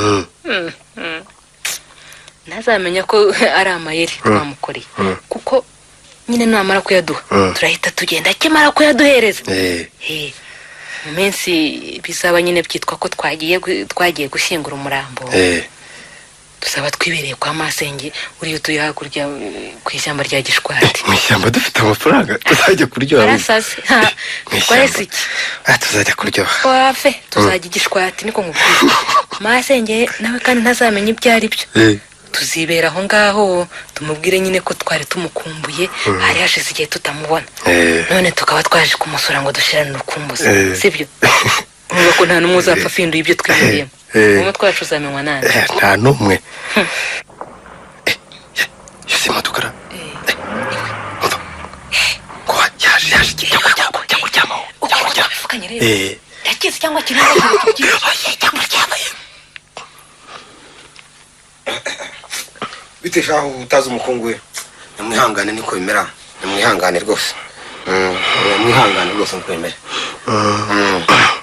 ntazamenya ko ari amayeri twamukoreye kuko nyine namara kuyaduha turahita tugenda akimara kuyaduhereza. Mu minsi bizaba nyine byitwa ko twagiye gushyingura umurambo. Dusaba twibereye kwa masenge uriyo tuye hakurya ku ishyamba rya Gishwati. Mu ishyamba dufite amafaranga tuzajya kuryoha. Arasaze twese iki tuzajya kuryoha wafe tuzajya Gishwati niko nkubwiye. Masenge nawe kandi ntazamenya ibyo ari byo. Tuzibera aho ngaho tumubwire nyine ko twari tumukumbuye hari hashize igihe tutamubona none tukaba twaje kumusura ngo dushirane urukumbuzi sibyo? Nuko ko nta numwe uzapfa finduye ibyo twibiyemo mu twacu uzamenywa nande? Nta numwe. Yose madukara ko yaje kijya kuryama bivuganye rero yakize cyangwa kiranga cyangwa bite shaho utazi umukungu we namwihangane niko bimera namwihangane rwose namwihangane rwose niko bimera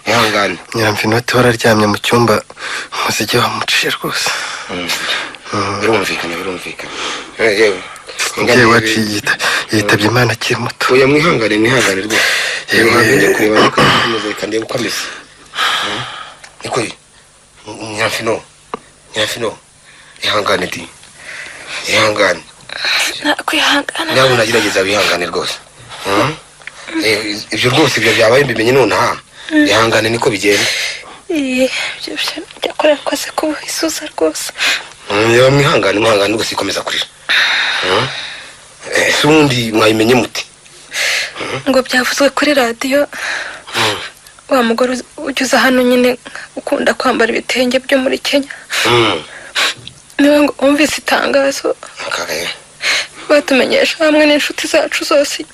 ihangane Nyiramfinoti wararyamye mu cyumba umuziki wamuciye rwose. birumvikana Ngiye wacu yitabye Imana akiri muto. oya mwihangane rwose njye kureba niko ameze kandi uko ameze niko Nyiramfino ihangane di ihangane nakwihangana nawe unagerageza wihangane rwose. Ibyo rwose ibyo byabaye mbimenye nonaha ihangane niko bigenda. Ibyo byakorera kose ko isusa rwose. Yewe mwihangane rwose ikomeza kurira. Sundi mwayimenye muti ngo byavuzwe kuri radio wa mugore ujuza hano nyine ukunda kwambara ibitenge byo muri Kenya. Niwe ngo umvise itangazo batumenyesha hamwe n'inshuti zacu zose.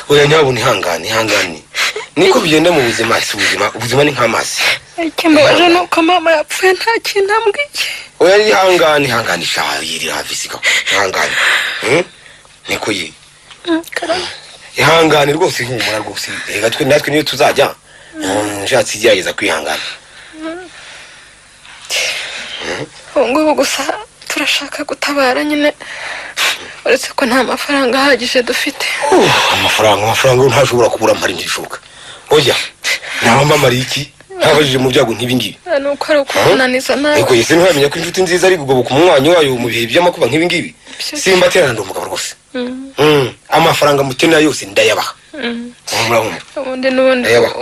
Oya nyabona ihangane niko bigenda mu buzima. Ubuzima ni nk'amazi. Ikimbabaje nuko mama yapfuye nta kintu ambwiye. Oya ihangane shaho yiri havisiga ihangane niko yi ihangane rwose humura rwose reka natwe niyo tuzajya nshatse igerageza kwihangana. Ngo gusa turashaka gutabara nyine uretse ko nta mafaranga ahagije dufite. Amafaranga ntashobora kubura mpari ndishoka. Oya naba mari iki ntabajije mu byago nk'ibi ngibi. Nuko ari ukunaniza nawe. Ego yese ntwamenya ko inshuti nziza ari gugoboka umwanya wayo mu bihe by'amakuba nk'ibi ngibi. Simba terana ndumugabo rwose. Amafaranga mutena yose ndayabaha. Ubundi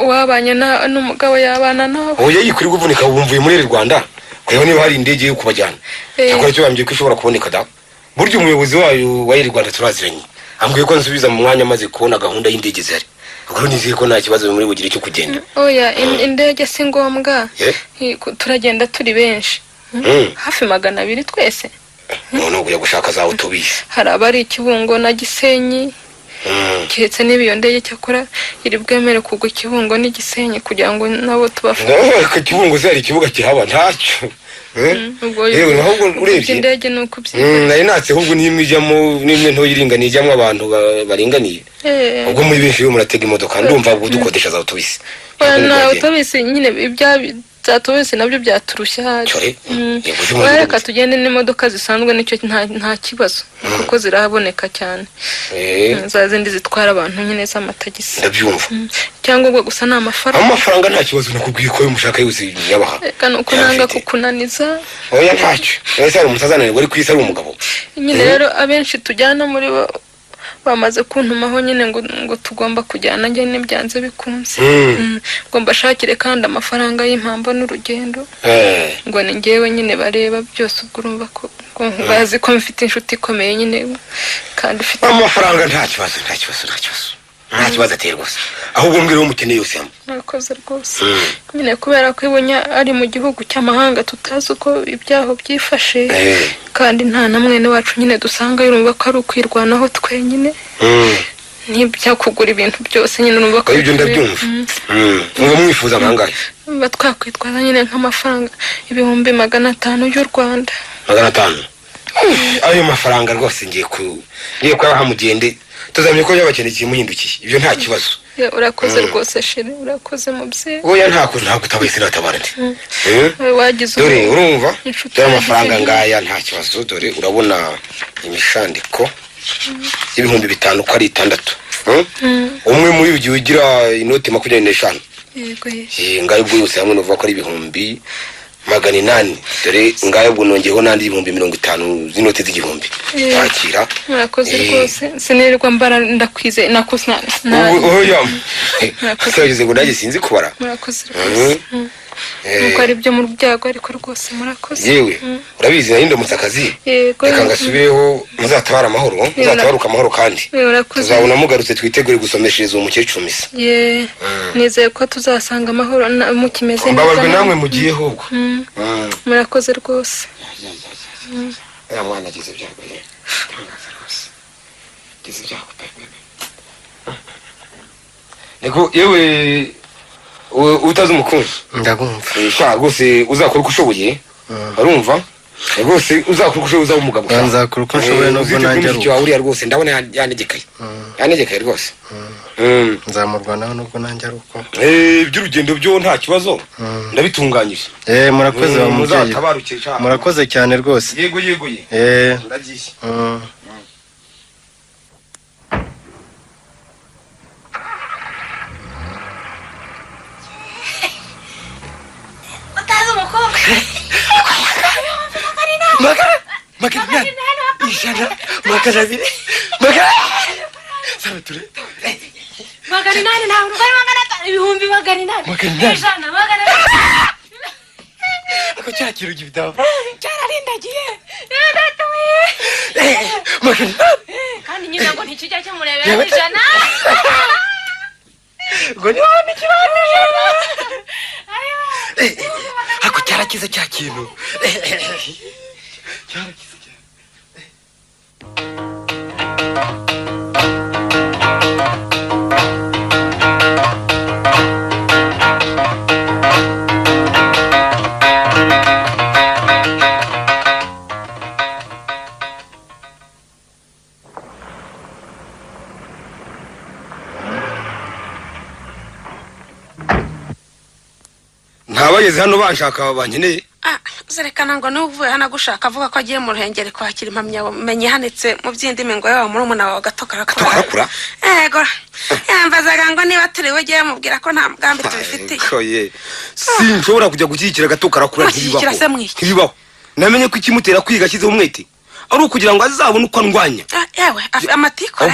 wabanye n'umugabo yabana nawe. Oya yikuri kuvunika wumvuye muri Rwanda. Kweho niba hari indege yo kubajyana. Cyakora cyo bambye ko ishobora kuboneka da. Buryo umuyobozi wayo wa Rwanda turaziranye. Ambwiye ko nsubiza mu mwanya maze kubona gahunda y'indege zari. Ubwo nizeye ko nta kibazo muri bugire cyo kugenda. Oya indege si ngombwa. Turagenda turi benshi. Hafi 200 twese. None ubuye gushaka za autobus. Hari abari Kibungo na Gisenyi. Kiretse n'ibiyo ndege cyakora iri bwemere kugwa Kibungo n'Igisenyi kugira ngo nabo tubafashe. Kibungo zari ikibuga kiraba ntacyo. Yewe ahubwo urebye indege nuko byibye. Nari natse ahubwo nimwijyamo nimwe nto yiringanijyamo abantu baringaniye. Ubwo muri benshi yo muratega imodoka ndumva ubwo dukodesha za autobus. Na autobus nyine ibya byatubese nabyo byaturushya reka tugende n'imodoka zisanzwe nicyo nta kibazo kuko zirahaboneka cyane za zindi zitwara abantu nyine z'amatagisi ndabyumva cyangwa ubwo gusa ni amafaranga nta kibazo nakubwiye ko umushaka yose yabaha reka nuko nanga kukunaniza oya ntacyo ese ari umutazananirwa ari kwisi ari umugabo nyine rero abenshi tujyana muri bo bamaze kuntumaho nyine ngo tugomba kujyana njye n'ibyanze bikunze ngo mbashakire kandi amafaranga y'impamvu n'urugendo ngo ni njyewe nyine bareba byose ubwo urumva ko bazi ko mfite inshuti ikomeye nyine kandi ufite amafaranga nta kibazo nta kibazo ateye rwose ahubwo mbwira uwo mukeneye yose hamwe murakoze rwose nyine kubera ko ibunya ari mu gihugu cy'amahanga tutazi uko ibyaho byifashe kandi nta na mwene wacu nyine dusanga yumva ko ari ukwirwanaho twenyine ntibyakugura ibintu byose nyine urumva ko ibyo ndabyumva ngo mwifuza nkangahe mba twakwitwaza nyine nk'amafaranga 500 y'u Rwanda 500 ayo mafaranga rwose ngiye kuyabaha mugende tuzamye ko yabakeneye kimuhindukiye ibyo nta kibazo urakoze rwose shiri urakoze mubyeyi oya ntabwo utabaye sinatabara ndi wagize dore urumva dore amafaranga ngaya nta kibazo dore urabona imishandiko y'ibihumbi 5 ko ari 6 umwe muri ugiye ugira inoti 25 yego ngayo ubwo yose hamwe novuga ko ari ibihumbi 800 dore ngayo ubwo nongeyeho nandi 50 z'inoti z'igihumbi yakira murakoze rwose sinirwa mbara ndakwize nakusna oya nakuze ngo ndaje sinzi kubara murakoze rwose nuko ari byo mu byago ariko rwose murakoze yewe urabizi nahindo musakazi reka ngasubireho muzatabara amahoro muzatabaruka amahoro kandi tuzabona mugarutse twitegure gusomeshereza uwo mukecuru misa nizeye ko tuzasanga amahoro mukimeze neza mbabajwe namwe mugiyeho ubwo murakoze rwose ya mwana agize byago Niko yewe utazi umukunzi ndagumva rwose uzakora uko ushoboye arumva rwose uzakora uko ushoboye uzaba umugabo nzakora uko nshoboye nubwo nanjye ari uriya rwose ndabona yanegekaye rwose nzamurwanaho nubwo nanjye ari uko iby'urugendo byo nta kibazo ndabitunganyije murakoze wa mubyeyi murakoze cyane rwose yego ndagiye Magana ijana magana abiri magana sabature magana inani ntabwo urwaye magana atanu ibihumbi magana inani ijana magana ako cyakiro gibidaba cyararindagiye magana kandi nyine ngo ntikijya kimurebera ijana ngo ni hano kibana ako cyarakiza cyakintu ntabageze hano banshaka bankeneye zerekana ngo n'uvuye hano gushaka avuga ko agiye mu ruhengeri kwakira impamyabumenyi ihanitse mu by'indimi ngo yawe murumuna wawe gato karakura yego yambazaga ngo niba turi bugiye mubwira ko nta mugambi tubifitiye sinshobora kujya gushyigikira gato karakura ntibibaho namenye ko ikimutera kwiga ashyizeho umwete ari ukugira ngo azabone uko andwanya yewe amatiku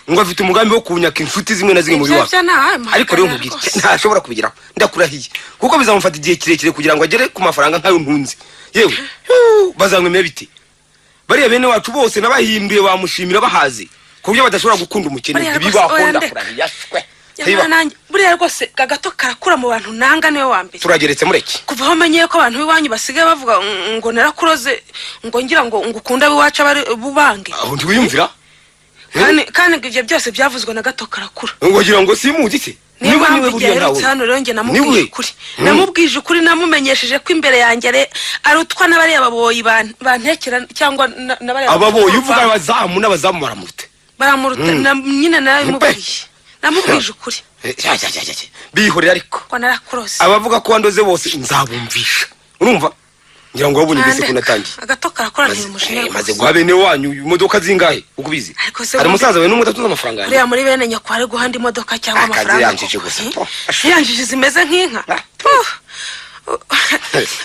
ngo afite umugambi wo kunyaka inshuti zimwe na zimwe muri wacu ariko rero nkubwira ntashobora kubigeraho ndakurahiye kuko bizamufata igihe kirekire kugira ngo agere ku mafaranga nk'ayo ntunze yewe bazamwemera bite bariya bene wacu bose n'abahimbiye bamushimira bahaze ku buryo badashobora gukunda umukene ntibibaho ndakurahiye buriya rwose gagato karakura mu bantu nanga niwe wa mbere turageretse mureke kuva aho menyeye ko abantu b'iwanyu basigaye bavuga ngo narakuroze ngo ngira ngo ukunda ab'iwacu bubange aho ntiwiyumvira kandi ibyo byose byavuzwe na gato karakura ngo ngira ngo simuzi se niyo mpamvu igihe aherutse hano rero njye namubwije ukuri namumenyesheje ko imbere yanjye arutwa n'abariya baboyi bantekera cyangwa n'abariya ababoyi uvuga abazamu n'abazamu baramuruta nyine nawe mubwiye namubwije ukuri bihorera ariko ko narakurose abavuga ko wandoze bose nzabumvisha urumva ngira ngo wabonye mbese ko natangiye agato karakora ntimumushinya maze guha bene wanyu imodoka zingahe uko bizi hari umusaza we n'umwe atunze amafaranga yanjye uriya muri bene nyoko ari guhanda imodoka cyangwa amafaranga yanjije gusa yanjije zimeze nk'inka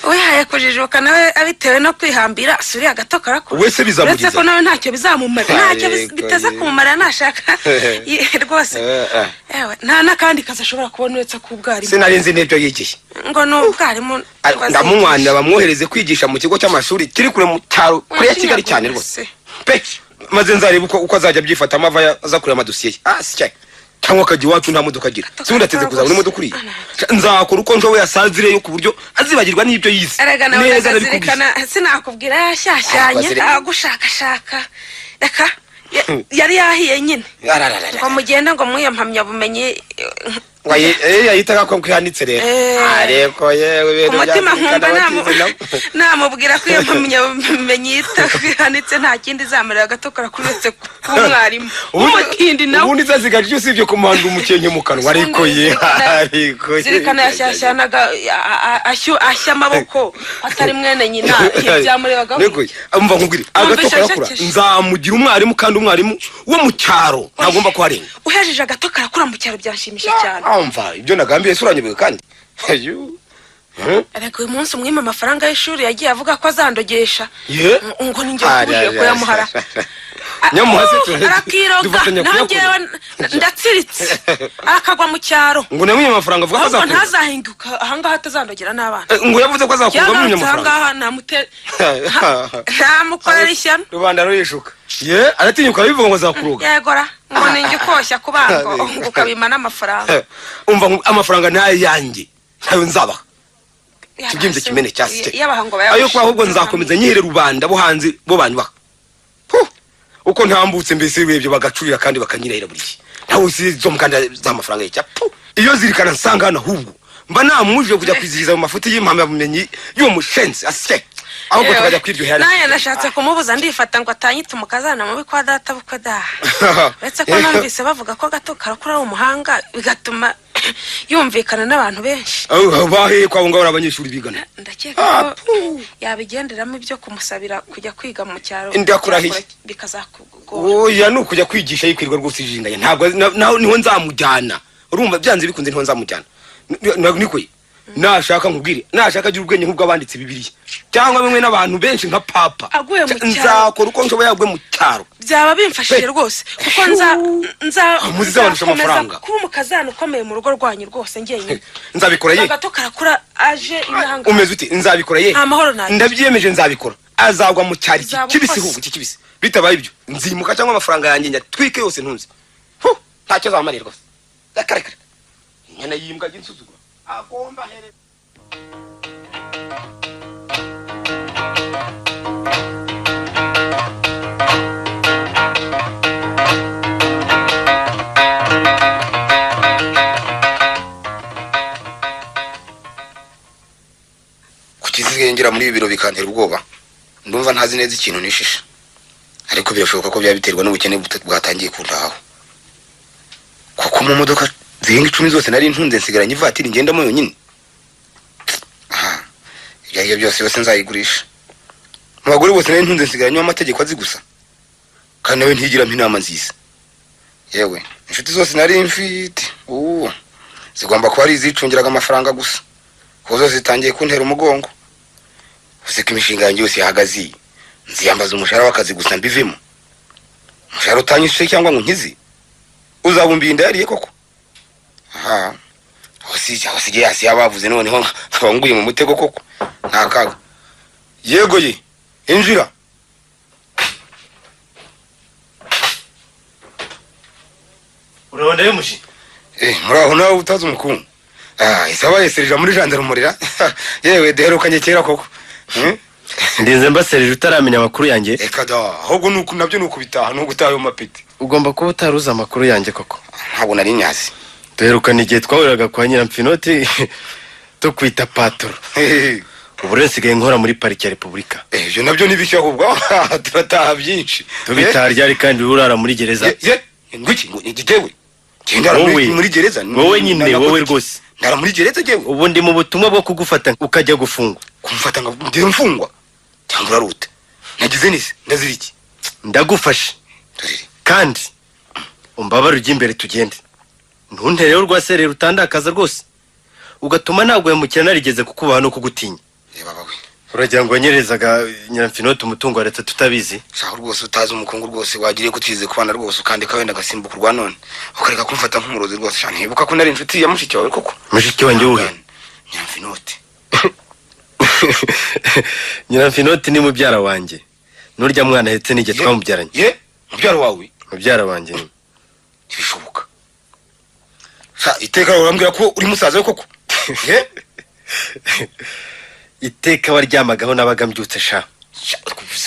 wihaye kujijuka nawe abitewe no kwihambira suri agato karakora wese bizamuriza uretse ko nawe ntacyo bizamumara ntacyo biteze kumumara nashaka rwose ewe nta n'akandi kazi ashobora kubona uretse k'ubwarimu sinarinzi n'ibyo yigiye ngo ni ubwarimu ndamumwana bamwohereze kwigisha mu kigo cy'amashuri kiri kure mu cyaro kure ya Kigali cyane rwose pe maze nzareba uko azajya byifata amava aza kureba amadosiye ye cyangwa akajya iwacu nta modoka agira sibundi ateze kuzabona imodoka uriye nzakora uko nshoboye asanzireyo ku buryo azibagirwa n'ibyo yize neza ndabikubwira sinakubwira yashyashyanye agushakashaka reka yari yahiye nyine ngo mugende ngo mwiyo mpamyabumenyi yahitaga ko kwihanitse rero ariko yewe ku mutima nkumva namubwira ko iyo mpamyabumenyi yita kwihanitse nta kindi izamarira agato karakuretse k'umwarimu umutindi nawe ubundi zazigaje usibye kumuhanda umukenke mu kanwa ariko zirikana yashyashyanaga ashya amaboko atari mwene nyina byamurebaga umva nkubwire agato karakura nzamugira umwarimu kandi umwarimu wo mu cyaro ntagomba kuharenga uhejeje agato karakura mu cyaro byanshimisha cyane umva ibyo nagambiye suranyobeye kandi ariko uyu munsi umwima amafaranga y'ishuri yagiye avuga ko azandogesha ngo ninjye kuje ko yamuhara arakiroga nangewe ndatsiritse arakagwa mu cyaro ngo namwe amafaranga avuga ko azakura ntazahinguka ahangaha atazandogera n'abana ngo yavuze ko azakurwa mu amafaranga ntamukorera ishyano rubanda ruyishuka aratinyuka bivuga ngo azakuroga yegora ngo ninjye ukoshya ku bango ngo ukabima n'amafaranga umva amafaranga ntayo yanjye ntayo nzabaha kibyimze kimene cyase ayo kwa ahubwo nzakomeza nyihire rubanda bo hanze bo banyubaha uko ntambutse mbese webyo bagacurira kandi bakanyirahira buri gihe ntawe usizo mukanda z'amafaranga y'icya iyo zirikana nsanga hano ahubwo mba namuje kujya kwizihiza mu mafuti y'impamyabumenyi y'uwo mushenzi asye ahubwo tukajya kwiryo hera naye nashatse kumubuza ndifata ngo atanyita umukazana mubi kwa data bukwe da uretse ko numvise bavuga ko gato karakura ari umuhanga bigatuma yumvikana n'abantu benshi bahe kwa ngo abanyeshuri bigana ndakeka ko yabigenderamo ibyo kumusabira kujya kwiga mu cyaro ndakurahiye bikazakugora oya nukujya kwigisha yikwirwa rwose ijindaye ntabwo niho nzamujyana urumva byanze bikunze niho nzamujyana niko nashaka nkubwire nashaka agira ubwenge nk'ubw'abanditse bibiliya cyangwa bimwe n'abantu benshi nka papa nzakora uko nshoboye yagwe mu cyaro byaba bimfashije rwose kuko muzizabanisha amafaranga kuba umukazana ukomeye mu rugo rwanyu rwose ngenyine nzabikora ye agato karakura aje inanga umeze uti nzabikora ye amahoro nayo ndabyiyemeje nzabikora azagwa mu cyari kibisi hubu kibisi bitabaye ibyo nzimuka cyangwa amafaranga yanjye nyatwike yose ntunze ntacyo zamarira rwose akarekare inyana yimbwa ginsuzugura agomba here kukizengera muri bibiro bikantera ubwoba ndumva ntazi neza ikintu nishisha ariko birashoboka ko byabiterwa n'ubukene bwatangiye kundaho kuko mu modoka zihenga 10 zose nari ntunze nsigaranye ivatiri ngendamo yonyine ibyo byose bose nzayigurisha mu bagore bose nari ntunze nsigaranye amategeko azi gusa kandi nawe ntigira inama nziza yewe inshuti zose nari mfite zigomba kuba ari izicungiraga amafaranga gusa kuko zose zitangiye kuntera umugongo useka imishinga yanjye yose yahagaze nziyambaza umushahara w'akazi gusa mbivemo umushahara utanyishe cyangwa ngo nkizi uzabumbiye indariye koko hosije hasi yabavuze noneho abanguye mu mutego koko ntakaga yego ye injira urabona yo mushi muraho nawe utazi umukungu isaba yeserija muri jandarumurira yewe deherukanye kera koko ndinze mbaserije utaramenya amakuru yanjye eka da ahubwo nuko nabyo nuko bitaha no gutaha yo mapeti ugomba kuba utaruza amakuru yanjye koko ntabwo nari nyazi duherukana igihe twahuriraga kwa Nyiramfinoti tukwita patoro ubu rero nsigaye nkora muri pariki ya Repubulika ibyo nabyo nibishya ahubwo turataha byinshi tubitaha ryari kandi urara muri gereza ngwiki ngitewe muri gereza. Wowe nyine wowe rwose. Ndara muri gereza jewe. Ubu ndi mu butumwa bwo kugufata ukajya gufungwa. Kumfata ngo ndi mfungwa. Cyangwa urarute. Nagize nise ndazira iki? Ndagufashe. Kandi umbabara ujye imbere tugende. Ntuntere rwase rutandakaza rwose. Ugatuma nagwe mukira narigeze kukubaha no kugutinya. Baba we. Uragira ngo wanyerezaga Nyiramfinote umutungo wa leta tutabizi. Shaho rwose utazi umukungu rwose wagiriye kutize kubana rwose kandi kawenda gasimbuka rwa none. Ukareka kumfata nk'umurozi rwose cyane. Hibuka ko nari inshuti ya mushiki wawe koko. Mushiki wanjye uhe? Nyiramfinote. Nyiramfinote ni mubyara wanjye. Nurya mwana hetse nige twamubyaranye. Ye? Mubyara wawe? Mubyara wanjye. Bishoboka. Sa iteka urambwira ko uri musaza we koko. Ye? Iteka waryamagaho nabaga mbyutse sha.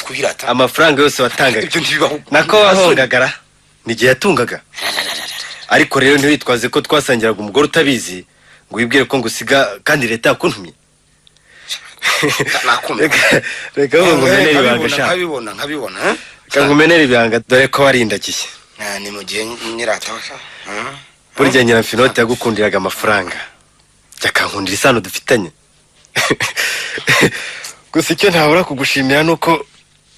Kubirata. Amafaranga yose watangaga. Ibyo ntibibaho. Nako wahongagara. Nige yatungaga. Ariko rero ntiwitwaze ko twasangiraga umugore utabizi ngo wibwire ko ngusiga kandi leta yakuntumye. Reka ngumenere ibanga sha. Nkabibona. Kangumenere ibanga dore ko warindagiye. Ni mu gihe nyirata sha. Burya Nyiramfinote yagukundiraga amafaranga. Yakankundira isano dufitanye. Gusa icyo ntabura kugushimira nuko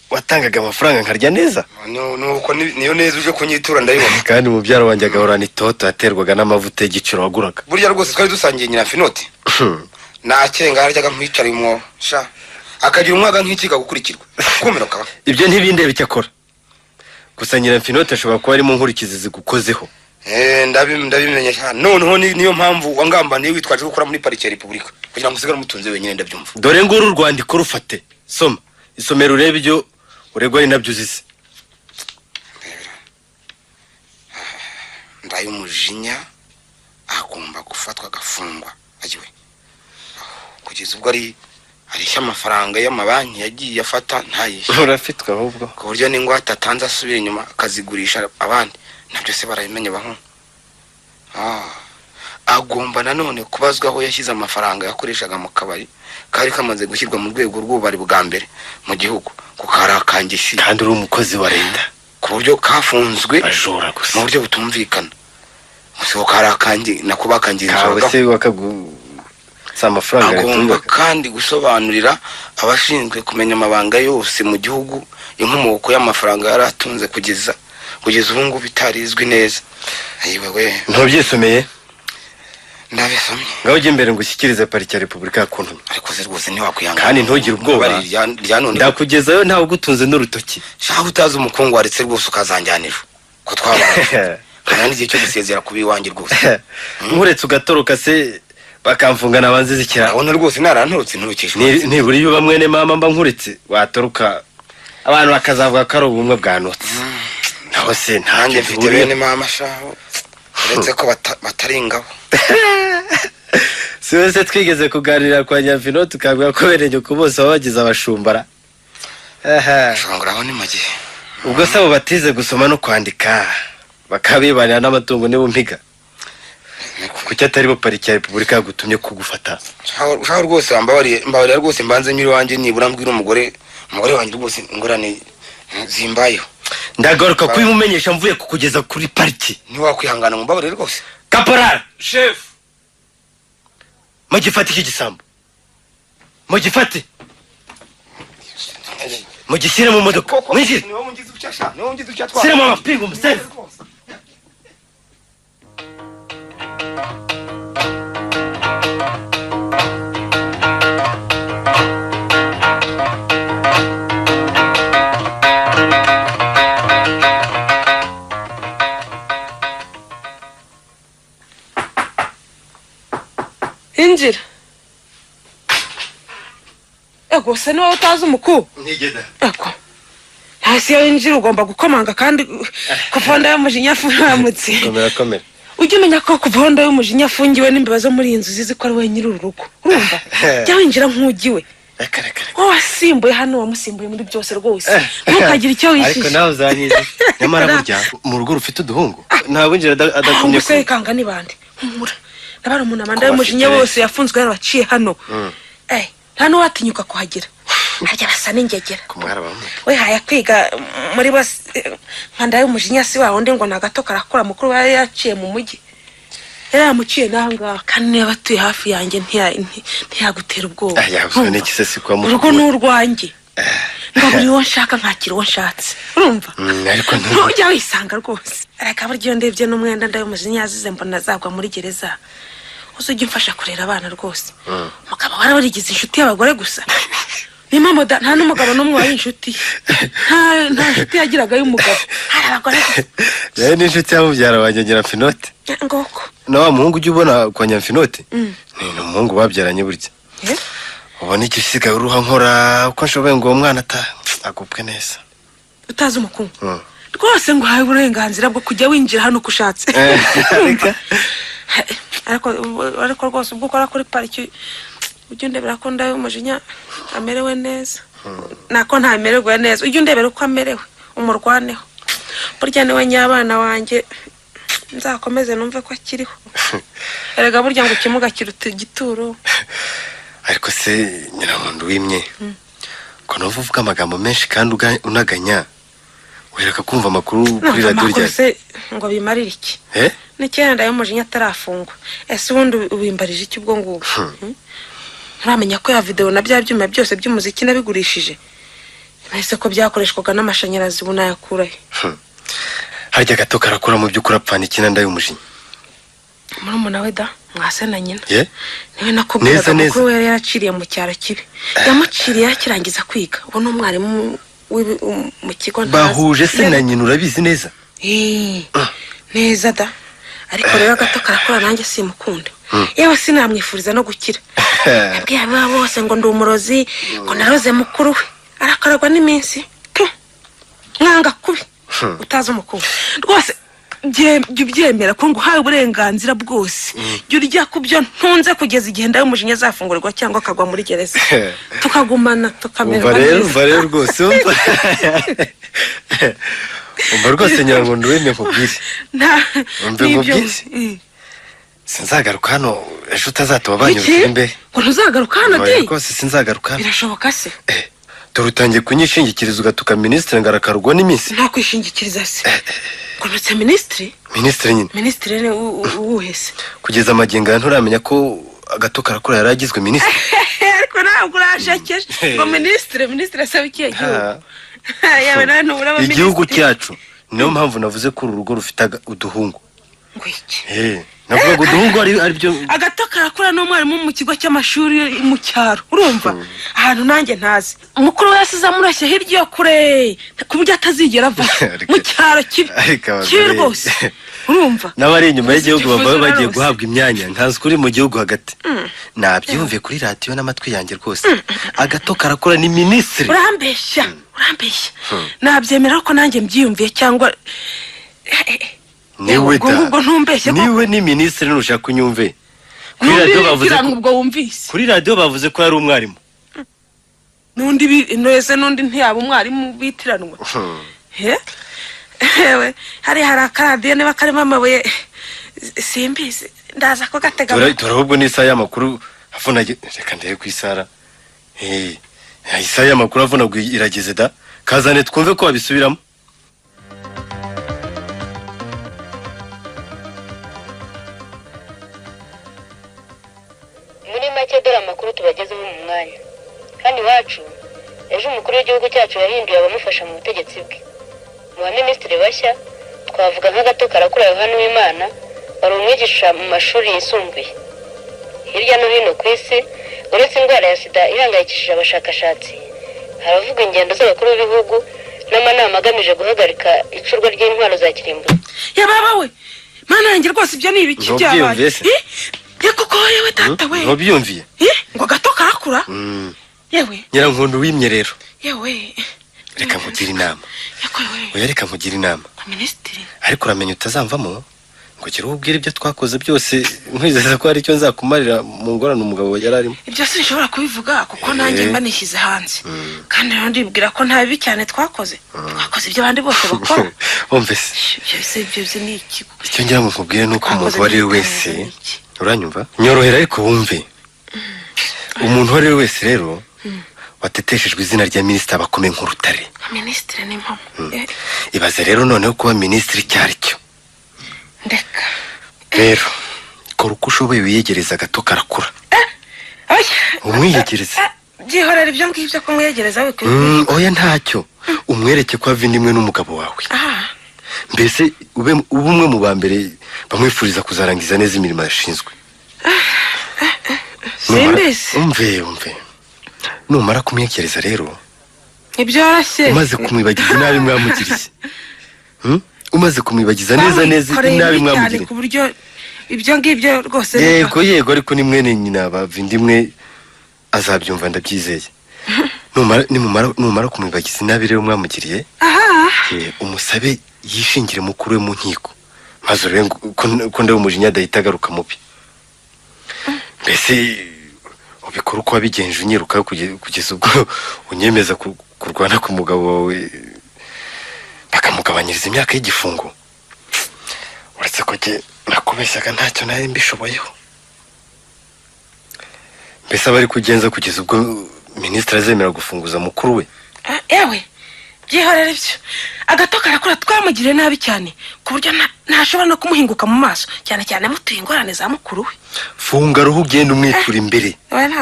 watangaga amafaranga nkarya neza. Nuko niyo neza uje kunyitura ndayibona. Kandi mubyaro wanjye agahorana itoto yaterwaga n'amavuta y'igiciro waguraga. Burya rwose twari dusangiye Nyiramfinote. Nacenga haryaga nkwicara imwo sha. Akagira umwaga nk'ikiga gukurikirwa. Kumira kaba. Ibyo ntibindebe cyakora. Gusa Nyiramfinote ashobora kuba ari mu nkurikizi zigukozeho. Ndabimenye cyane. Noneho niyo mpamvu wangambaniye witwaje gukora muri parike ya Republika. Kugira ngo usigare mutunze wenyine ndabyumva. Dore nguru urwandiko rufate. Soma. Isomero urebe ibyo uregwa ari nabyo uzize. Ndayo umujinya agomba gufatwa agafungwa. Agiwe. Kugeza ubwo ari amafaranga y'amabanki yagiye afata ntayishe. Urafitwa ahubwo. Ku buryo n'ingwate atanze asubira inyuma akazigurisha abandi. Nabyo se barabimenye baho. Agomba nanone kubazwaho yashyize amafaranga yakoreshaga mu kabari kari kamaze gushyirwa mu rwego rw'ubari bwa mbere mu gihugu kukarakangishi. Kandi uri umukozi wa leta ku buryo kafunzwe ajora gusa mu buryo butumvikana. Musi ukarakangi nako bakangirizaga. Kawe se sa amafaranga agomba kandi gusobanurira abashinzwe kumenya amabanga yose mu gihugu inkomoko y'amafaranga yaratunze kugeza ubu ngubu bitarizwi neza. Ayiwe we. Ntubyisomeye? Ndabisomye. Ngaho ujye imbere ngo ushyikirize parike ya Republika yakuntumye. Ariko se rwose ntiwakwihangana. Kandi ntugire ubwoba. Ndakugezayo ntawe ugutunze n'urutoki. Shaho utazi umukungu waretse rwose ukazanjyanira. Ko twabaye. Kandi igihe cyo gusezera kubi wanjye rwose. Nkuretse ugatoroka se bakamfunga nabanze zikira. Abona rwose narantorotse nturukisha. Niburi yo bamwene mama mba nkuretse watoroka abantu bakazavuga ko ari ubumwe bwanotse. Naho se ntanjye mfite bene mama shaho. Uretse ko batari ingabo. Si wese twigeze kuganira kwa Nyiramfinote ukabwira ko berenye ko bose babagize abashumbara. Shongeraho ni mu gihe. Ubwo se abo batize gusoma no kwandika bakabibanira n'amatungo nibo mpiga. Kuki atari bo parike ya Republika yagutumye kugufata? Shaho rwose mbabarira rwose mbanze nyiri wanjye nibura mbwira umugore wanjye rwose ingorane zimbayeho. Ndagaruka kubimumenyesha mvuye kukugeza kuri pariki. Ntiwakwihangana mbabarira rwose. Kaporari chef mugifate iki gisambo. Mugifate. Mugishyire mu modoka. Mwinjire. Sira mama pingu msene. Injira. Ego se niwe utazi umuku? Ntigeda. Ego. Hasi yo injira ugomba gukomanga kandi kufonda y'umujinya afuramutse. Komera. Ujye umenya ko kufonda y'umujinya afungiwe n'imbibazo muri inzu zizi ko ari we nyiri urugo. Urumva? Jya winjira nk'ugiwe. Reka. Wasimbuye hano wamusimbuye muri byose rwose. Ntukagire icyo wishisha. Ariko nawe uzanyize. Nyamara burya mu rugo rufite uduhungu. Nta winjira adatumye ko. Kanga ni bande. Humura. Nabara umuntu amanda y'umujinya wose yafunzwe yarabaciye hano. Nta n'uwatinyuka kuhagera. harya basa n'ingegera kumwara bamwe we haya kwiga muri bose nkanda y'umujinya si wa wundi ngo nagato karakora mukuru bari yaciye mu mujyi yaramuciye nanga kandi niba batuye hafi yanjye ntiyagutera ubwoba yabuzwe n'ikisesi kwa mu rugo n'urwanjye ngaburi wo nshaka nkakira wo nshatse urumva ariko ntujya wisanga rwose areka buryo ndebye n'umwenda ndayumujinya yazize mbona azagwa muri gereza uzujya umfasha kurera abana rwose mugabo warabarigize inshuti y'abagore gusa ni mama nta n'umugabo n'umwe wari inshuti nta nshuti yagiraga y'umugabo hari abagore rero n'inshuti yamubyara banyongera Finote ngoko na wa muhungu ujya ubona kwa Nyamfinote ni umuhungu babyaranye burya ubona icyo usigaye uruha nkora uko nshoboye ngo uwo mwana agubwe neza utazi umukungu rwose ngo uhawe uburenganzira bwo kujya winjira hano uko ushatse ariko rwose ubwo ukora kuri pariki ujya undebera ko ndawe umujinya amerewe neza nako ntamererwe neza ujya undebera uko amerewe umurwaneho burya niwe nyabana wanjye nzakomeze numve ko akiriho erega burya ngo ikimuga kiruta igituro ariko se Nyiramuntu wimye ko numva uvuga amagambo menshi kandi unaganya wereka kumva amakuru kuri radio rya se ngo bimarire iki ni cyenda y'umujinya atarafungwa ese ubundi ubimbarije iki ubwo ngubwo nturamenya ko ya video na bya byuma byose by'umuziki nabigurishije nahise ko byakoreshwaga n'amashanyarazi bunayakurahe harya gato karakura mu by'ukuri apfana ikina ndayumujinya murumuna we da mwase na nyina niwe nakubwiraga ko yari yaraciriye mu cyaro kibi yamuciriye yakirangiza kwiga ubu ni umwarimu mu kigo bahuje se na nyina urabizi neza neza da ariko rero gato karakura nanjye simukunda yewe sinamwifuriza no gukira yabwiye aba bose ngo ndi umurozi ngo naroze mukuru we arakaragwa n'iminsi mwanga kubi utazi umukuru rwose byemera ko nguhaye uburenganzira bwose jya urya ku byo ntunze kugeza igihe ndawe umujinya azafungurirwa cyangwa akagwa muri gereza tukagumana tukamererwa neza umva rero rwose umva rwose Nyiramuntu wemye nkubwire umve nkubwire sinzagaruka hano ejo utazatuma banyura imbere ngo ntuzagaruka hano de rwose sinzagaruka hano birashoboka se dore utangiye kunyishingikiriza ugatuka minisitiri ngo arakarugwa n'iminsi nta kwishingikiriza se ngo nutse minisitiri nyine minisitiri ni uwuhese kugeza amagingo aya nturamenya ko agato karakura yari agizwe minisitiri ariko ntabwo urashakeje ngo minisitiri asaba ikihe gihugu yawe nawe ntubura aba minisitiri igihugu cyacu niyo mpamvu navuze ko uru rugo rufite uduhungu ngo iki navuga ngo uduhungu ari byo agato karakura n'umwarimu mu kigo cy'amashuri mu cyaro urumva ahantu nanjye ntazi umukuru we yasize amurashye hirya yo kure ku buryo atazigera ava mu cyaro kibi rwose urumva n'abari inyuma y'igihugu baba bagiye guhabwa imyanya ntazi kuri mu gihugu hagati nabyumviye kuri radiyo n'amatwi yanjye rwose agato karakura ni minisitiri urambeshya nabyemera ko nanjye mbyiyumviye cyangwa niwe ni minisitiri nushaka unyumve kuri radiyo bavuze ko yari umwarimu n'undi ntiyaba umwarimu bitiranwa hari akaradiyo niba karimo amabuye simbizi ndaza ko gatega turahubwo n'isaha y'amakuru avunaga reka ndebe ku isara isaha y'amakuru avunaga irageze da kazane twumve ko wabisubiramo muri make dore amakuru tubagezeho mu mwanya kandi iwacu ejo umukuru w'igihugu cyacu yahinduye abamufasha mu butegetsi bwe mu baminisitiri bashya twavuga nk'agato karakura Yohana Uwimana wari umwigisha mu mashuri yisumbuye hirya no hino ku isi uretse indwara ya sida ihangayikishije abashakashatsi haravugwa ingendo z'abakuru b'ibihugu n'amanama agamije guhagarika icurwa ry'intwaro za kirimbuzi yababa we mana yanjye rwose ibyo ni ibiki byabaye kuko yewe tata we ntubyumviye ngo gato karakura yewe Nyiramuntu wimye rero yewe reka nkugire inama reka nkugire inama minisitiri ariko uramenya utazamvamo ngo gira ubwire ibyo twakoze byose nkwizeza ko hari icyo nzakumarira mu ngorane umugabo yari arimo ibyo sinshobora kubivuga kuko nanjye mba nishyize hanze kandi rero ndibwira ko nta bibi cyane twakoze ibyo abandi bose bakora wumve se ibyo ni iki icyo ngira ngo nkubwire ni uko umuntu uwo ari we wese uranyumva nyorohera ariko wumve umuntu uwo ari we wese rero wateteshejwe izina rya minisitiri bakomeye nk'urutare. Minisitiri ni mpamo. Ibaze rero noneho kuba minisitiri cyari cyo. Ndeka. Rero kora uko ushoboye wiyegereza gato karakura. Umwiyegereza. Byihorera ibyo ngibyo ko mwiyegereza we oya ntacyo. Umwereke ko avindi imwe n'umugabo wawe. Mbese ube umwe mu bambere bamwifuriza kuzarangiza neza imirimo yashinzwe. Simbese. Umve. Numara kumwekereza rero. Ibyoroshye. Umaze kumwibagiza nabi mwamugiriye. Umaze kumwibagiza neza nabi mwamugiriye. Ku buryo ibyo ngibyo rwose. Yego ariko ni mwene nyina bavindimwe azabyumva ndabyizeye. Numara kumwibagiza nabi rero mwamugiriye. Umusabe yishingire mukuru we mu nkiko. Maze rero ko ndawe umujinya adahita agaruka mubi. Mbese ubikora uko wabigenje unyiruka kugeza ubwo unyemeza kurwana ku mugabo wawe bakamugabanyiriza imyaka y'igifungo. Uretse ko nakubeshyaga ntacyo nari mbishoboyeho. Mbese abari kugenza kugeza ubwo minisitiri azemera gufunguza mukuru we. Ewe byihorera ibyo agato karakura twamugiriye nabi cyane ku buryo ntashobora no kumuhinguka mu maso cyane mutuye ingorane za mukuru we. Funga ruhu ugenda umwitura imbere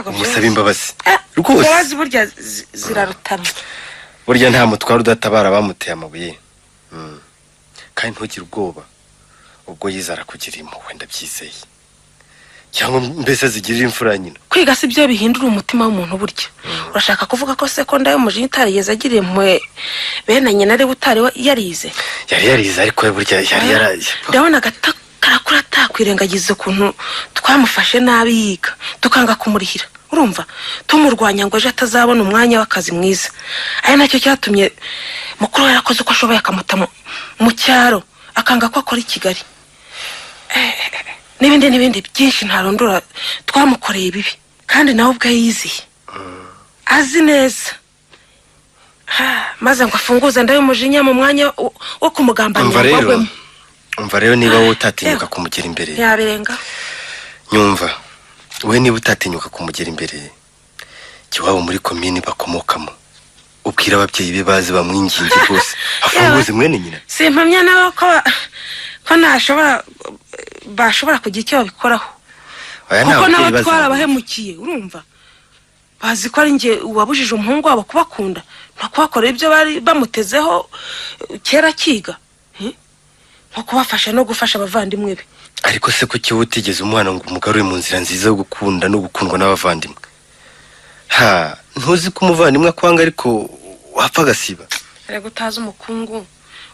umusaba imbabazi rwose. Imbabazi burya zirarutana. Burya nta mutwaro udatabara bamuteye amabuye. Kandi ntugire ubwoba ubwo yizara kugira impuhwe ndabyizeye. Cyangwa mbese zigirira imfura nyina. Kwiga si byo bihindura umutima w'umuntu burya. Urashaka kuvuga ko sekonda yo mujinya itarigeze agiriye impuhwe bene nyina ari butari yarize. Yari yarize ariko burya yari yaraye. Ndabona karakura atakwirengagiza ukuntu twamufashe nabi yiga tukanga kumurihira. Urumva tumurwanya ngo ejo atazabona umwanya w'akazi mwiza. Ari nacyo cyatumye mukuru yarakoze uko ashoboye akamuta mu cyaro akanga ko akora i Kigali. N'ibindi byinshi ntarondora twamukoreye bibi kandi nawe ubwo yiziye. Azi neza. Maze ngo afunguze ndayo umujinya mu mwanya wo kumugambanira. Umva rero niba wowe utatinyuka kumugera imbere. Yabirenga. Nyumva. We niba utatinyuka kumugera imbere. Kiwabo muri komini bakomokamo. Ubwira ababyeyi be bazi bamwinginge rwose. Afunguze mwene nyina. Simpamya nawe ko bashobora kugira icyo babikoraho. Kuko nawe twarabahemukiye urumva. Bazi ko ari nge wabujije umuhungu wabo kubakunda no kubakorera ibyo bari bamutezeho kera kiga. Nko kubafasha no gufasha abavandimwe be. Ariko se ko cyo utigeze umwana ngo umugarure mu nzira nziza yo gukunda no gukundwa n'abavandimwe. Ntuzi ko umuvandimwe akwanga ariko wapfa gasiba. Rego utazi umukungu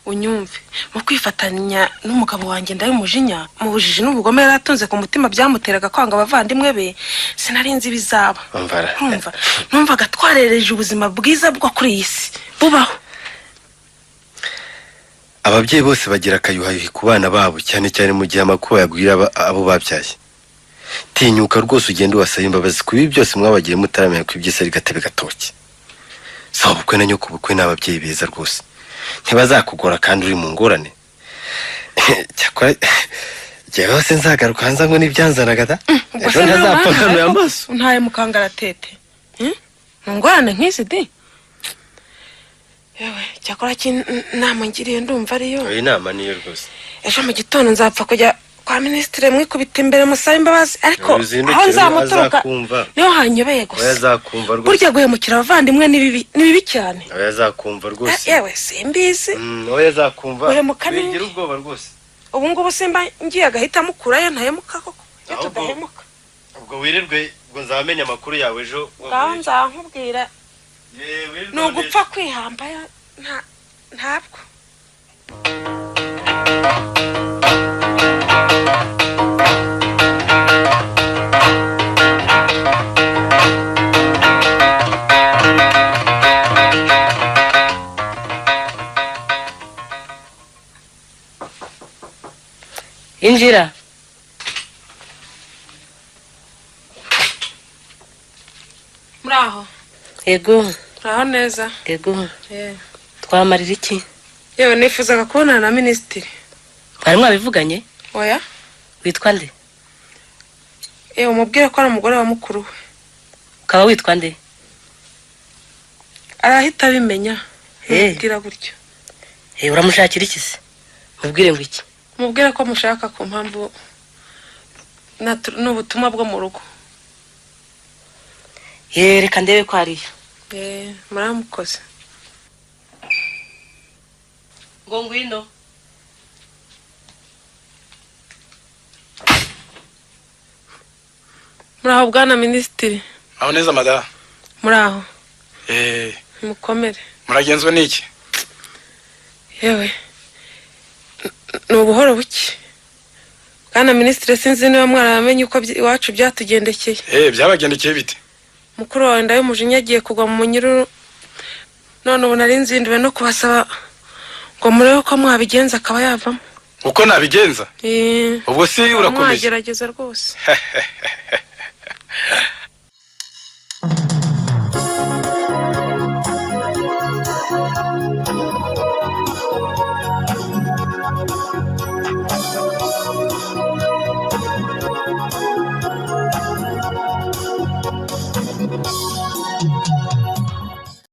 unyumve mu kwifatanya n'umugabo wanjye ndayo umujinya mu bujiji n'ubugome yaratunze ku mutima byamuteraga kwanga abavandimwe be sinarinzi bizaba. Numva gatwarereje ubuzima bwiza bwo kuri iyi si bubaho. Ababyeyi bose bagira akayuhayuhi ku bana babo cyane mu gihe amakuba yagwira abo babyaye. Tinyuka rwose ugende ubasaba imbabazi ku bibi byose mwabagiye mutaramenya ko ibyese ari gatebe gatoki. Sawa bukwe na nyoko bukwe n'ababyeyi beza rwose. Ntibazakugora kandi uri mu ngorane. Cyakora jewe se nzagaruka hanza ngo nibyanzanaga da. Ejo ntazapfa kanuye amaso. Ntaye mukangara tete. Mu ngorane nk'izi di. Yewe cyakora kinama ngiriye ndumva ariyo. Oyi nama niyo rwose. Ejo mu gitondo nzapfa kujya kwa ministre mwikubita imbere musaba imbabazi ariko aho nzamuturuka niho hanyobeye gusa. Oya zakumva rwose. Burya guhemukira abavandimwe nibibi cyane. Oya zakumva rwose. Yewe simbizi. Oya zakumva. Bigira ubwoba rwose. Ubu ngubu simba ngiye agahita mukurayo ntahemuka koko. Tudahemuka. Ubwo wirirwe ngo nzamenya amakuru yawe ejo. Ngaho nzankubwira. Nugupfa kwihamba ntabwo. Injira. Muraho. Yego. Muraho neza. Yego. Twamarira iki? Yewe nifuzaga kubonana na ministiri. Bari mwabivuganye? Oya. Witwa nde? Umubwire ko ari umugore wa mukuru we. Ukaba witwa nde? arahita abimenya. Mbwira gutyo. Uramushakira iki se? Mubwire ngo iki? Mubwire ko mushaka ku mpamvu n'ubutumwa bwo mu rugo. Reka ndebe ko ariyo. Muramukoze. Ngo ngwino. Muraho bwana minisitiri. Aho neza madara. Muraho. Mukomere. Muragenzwa n'iki? Yewe. Nubuhoro buki. Bwana minisitiri sinzi niba mwaramenye uko iwacu byatugendekeye. Byabagendekeye bite? Mukuru wawe ndayo mujinya agiye kugwa mu munyururu. None ubu nari nzinduwe no kubasaba ngo murebe ko mwabigenza akaba yavamo. Uko nabigenza? Ubwo si urakomeje. Mwagerageza rwose.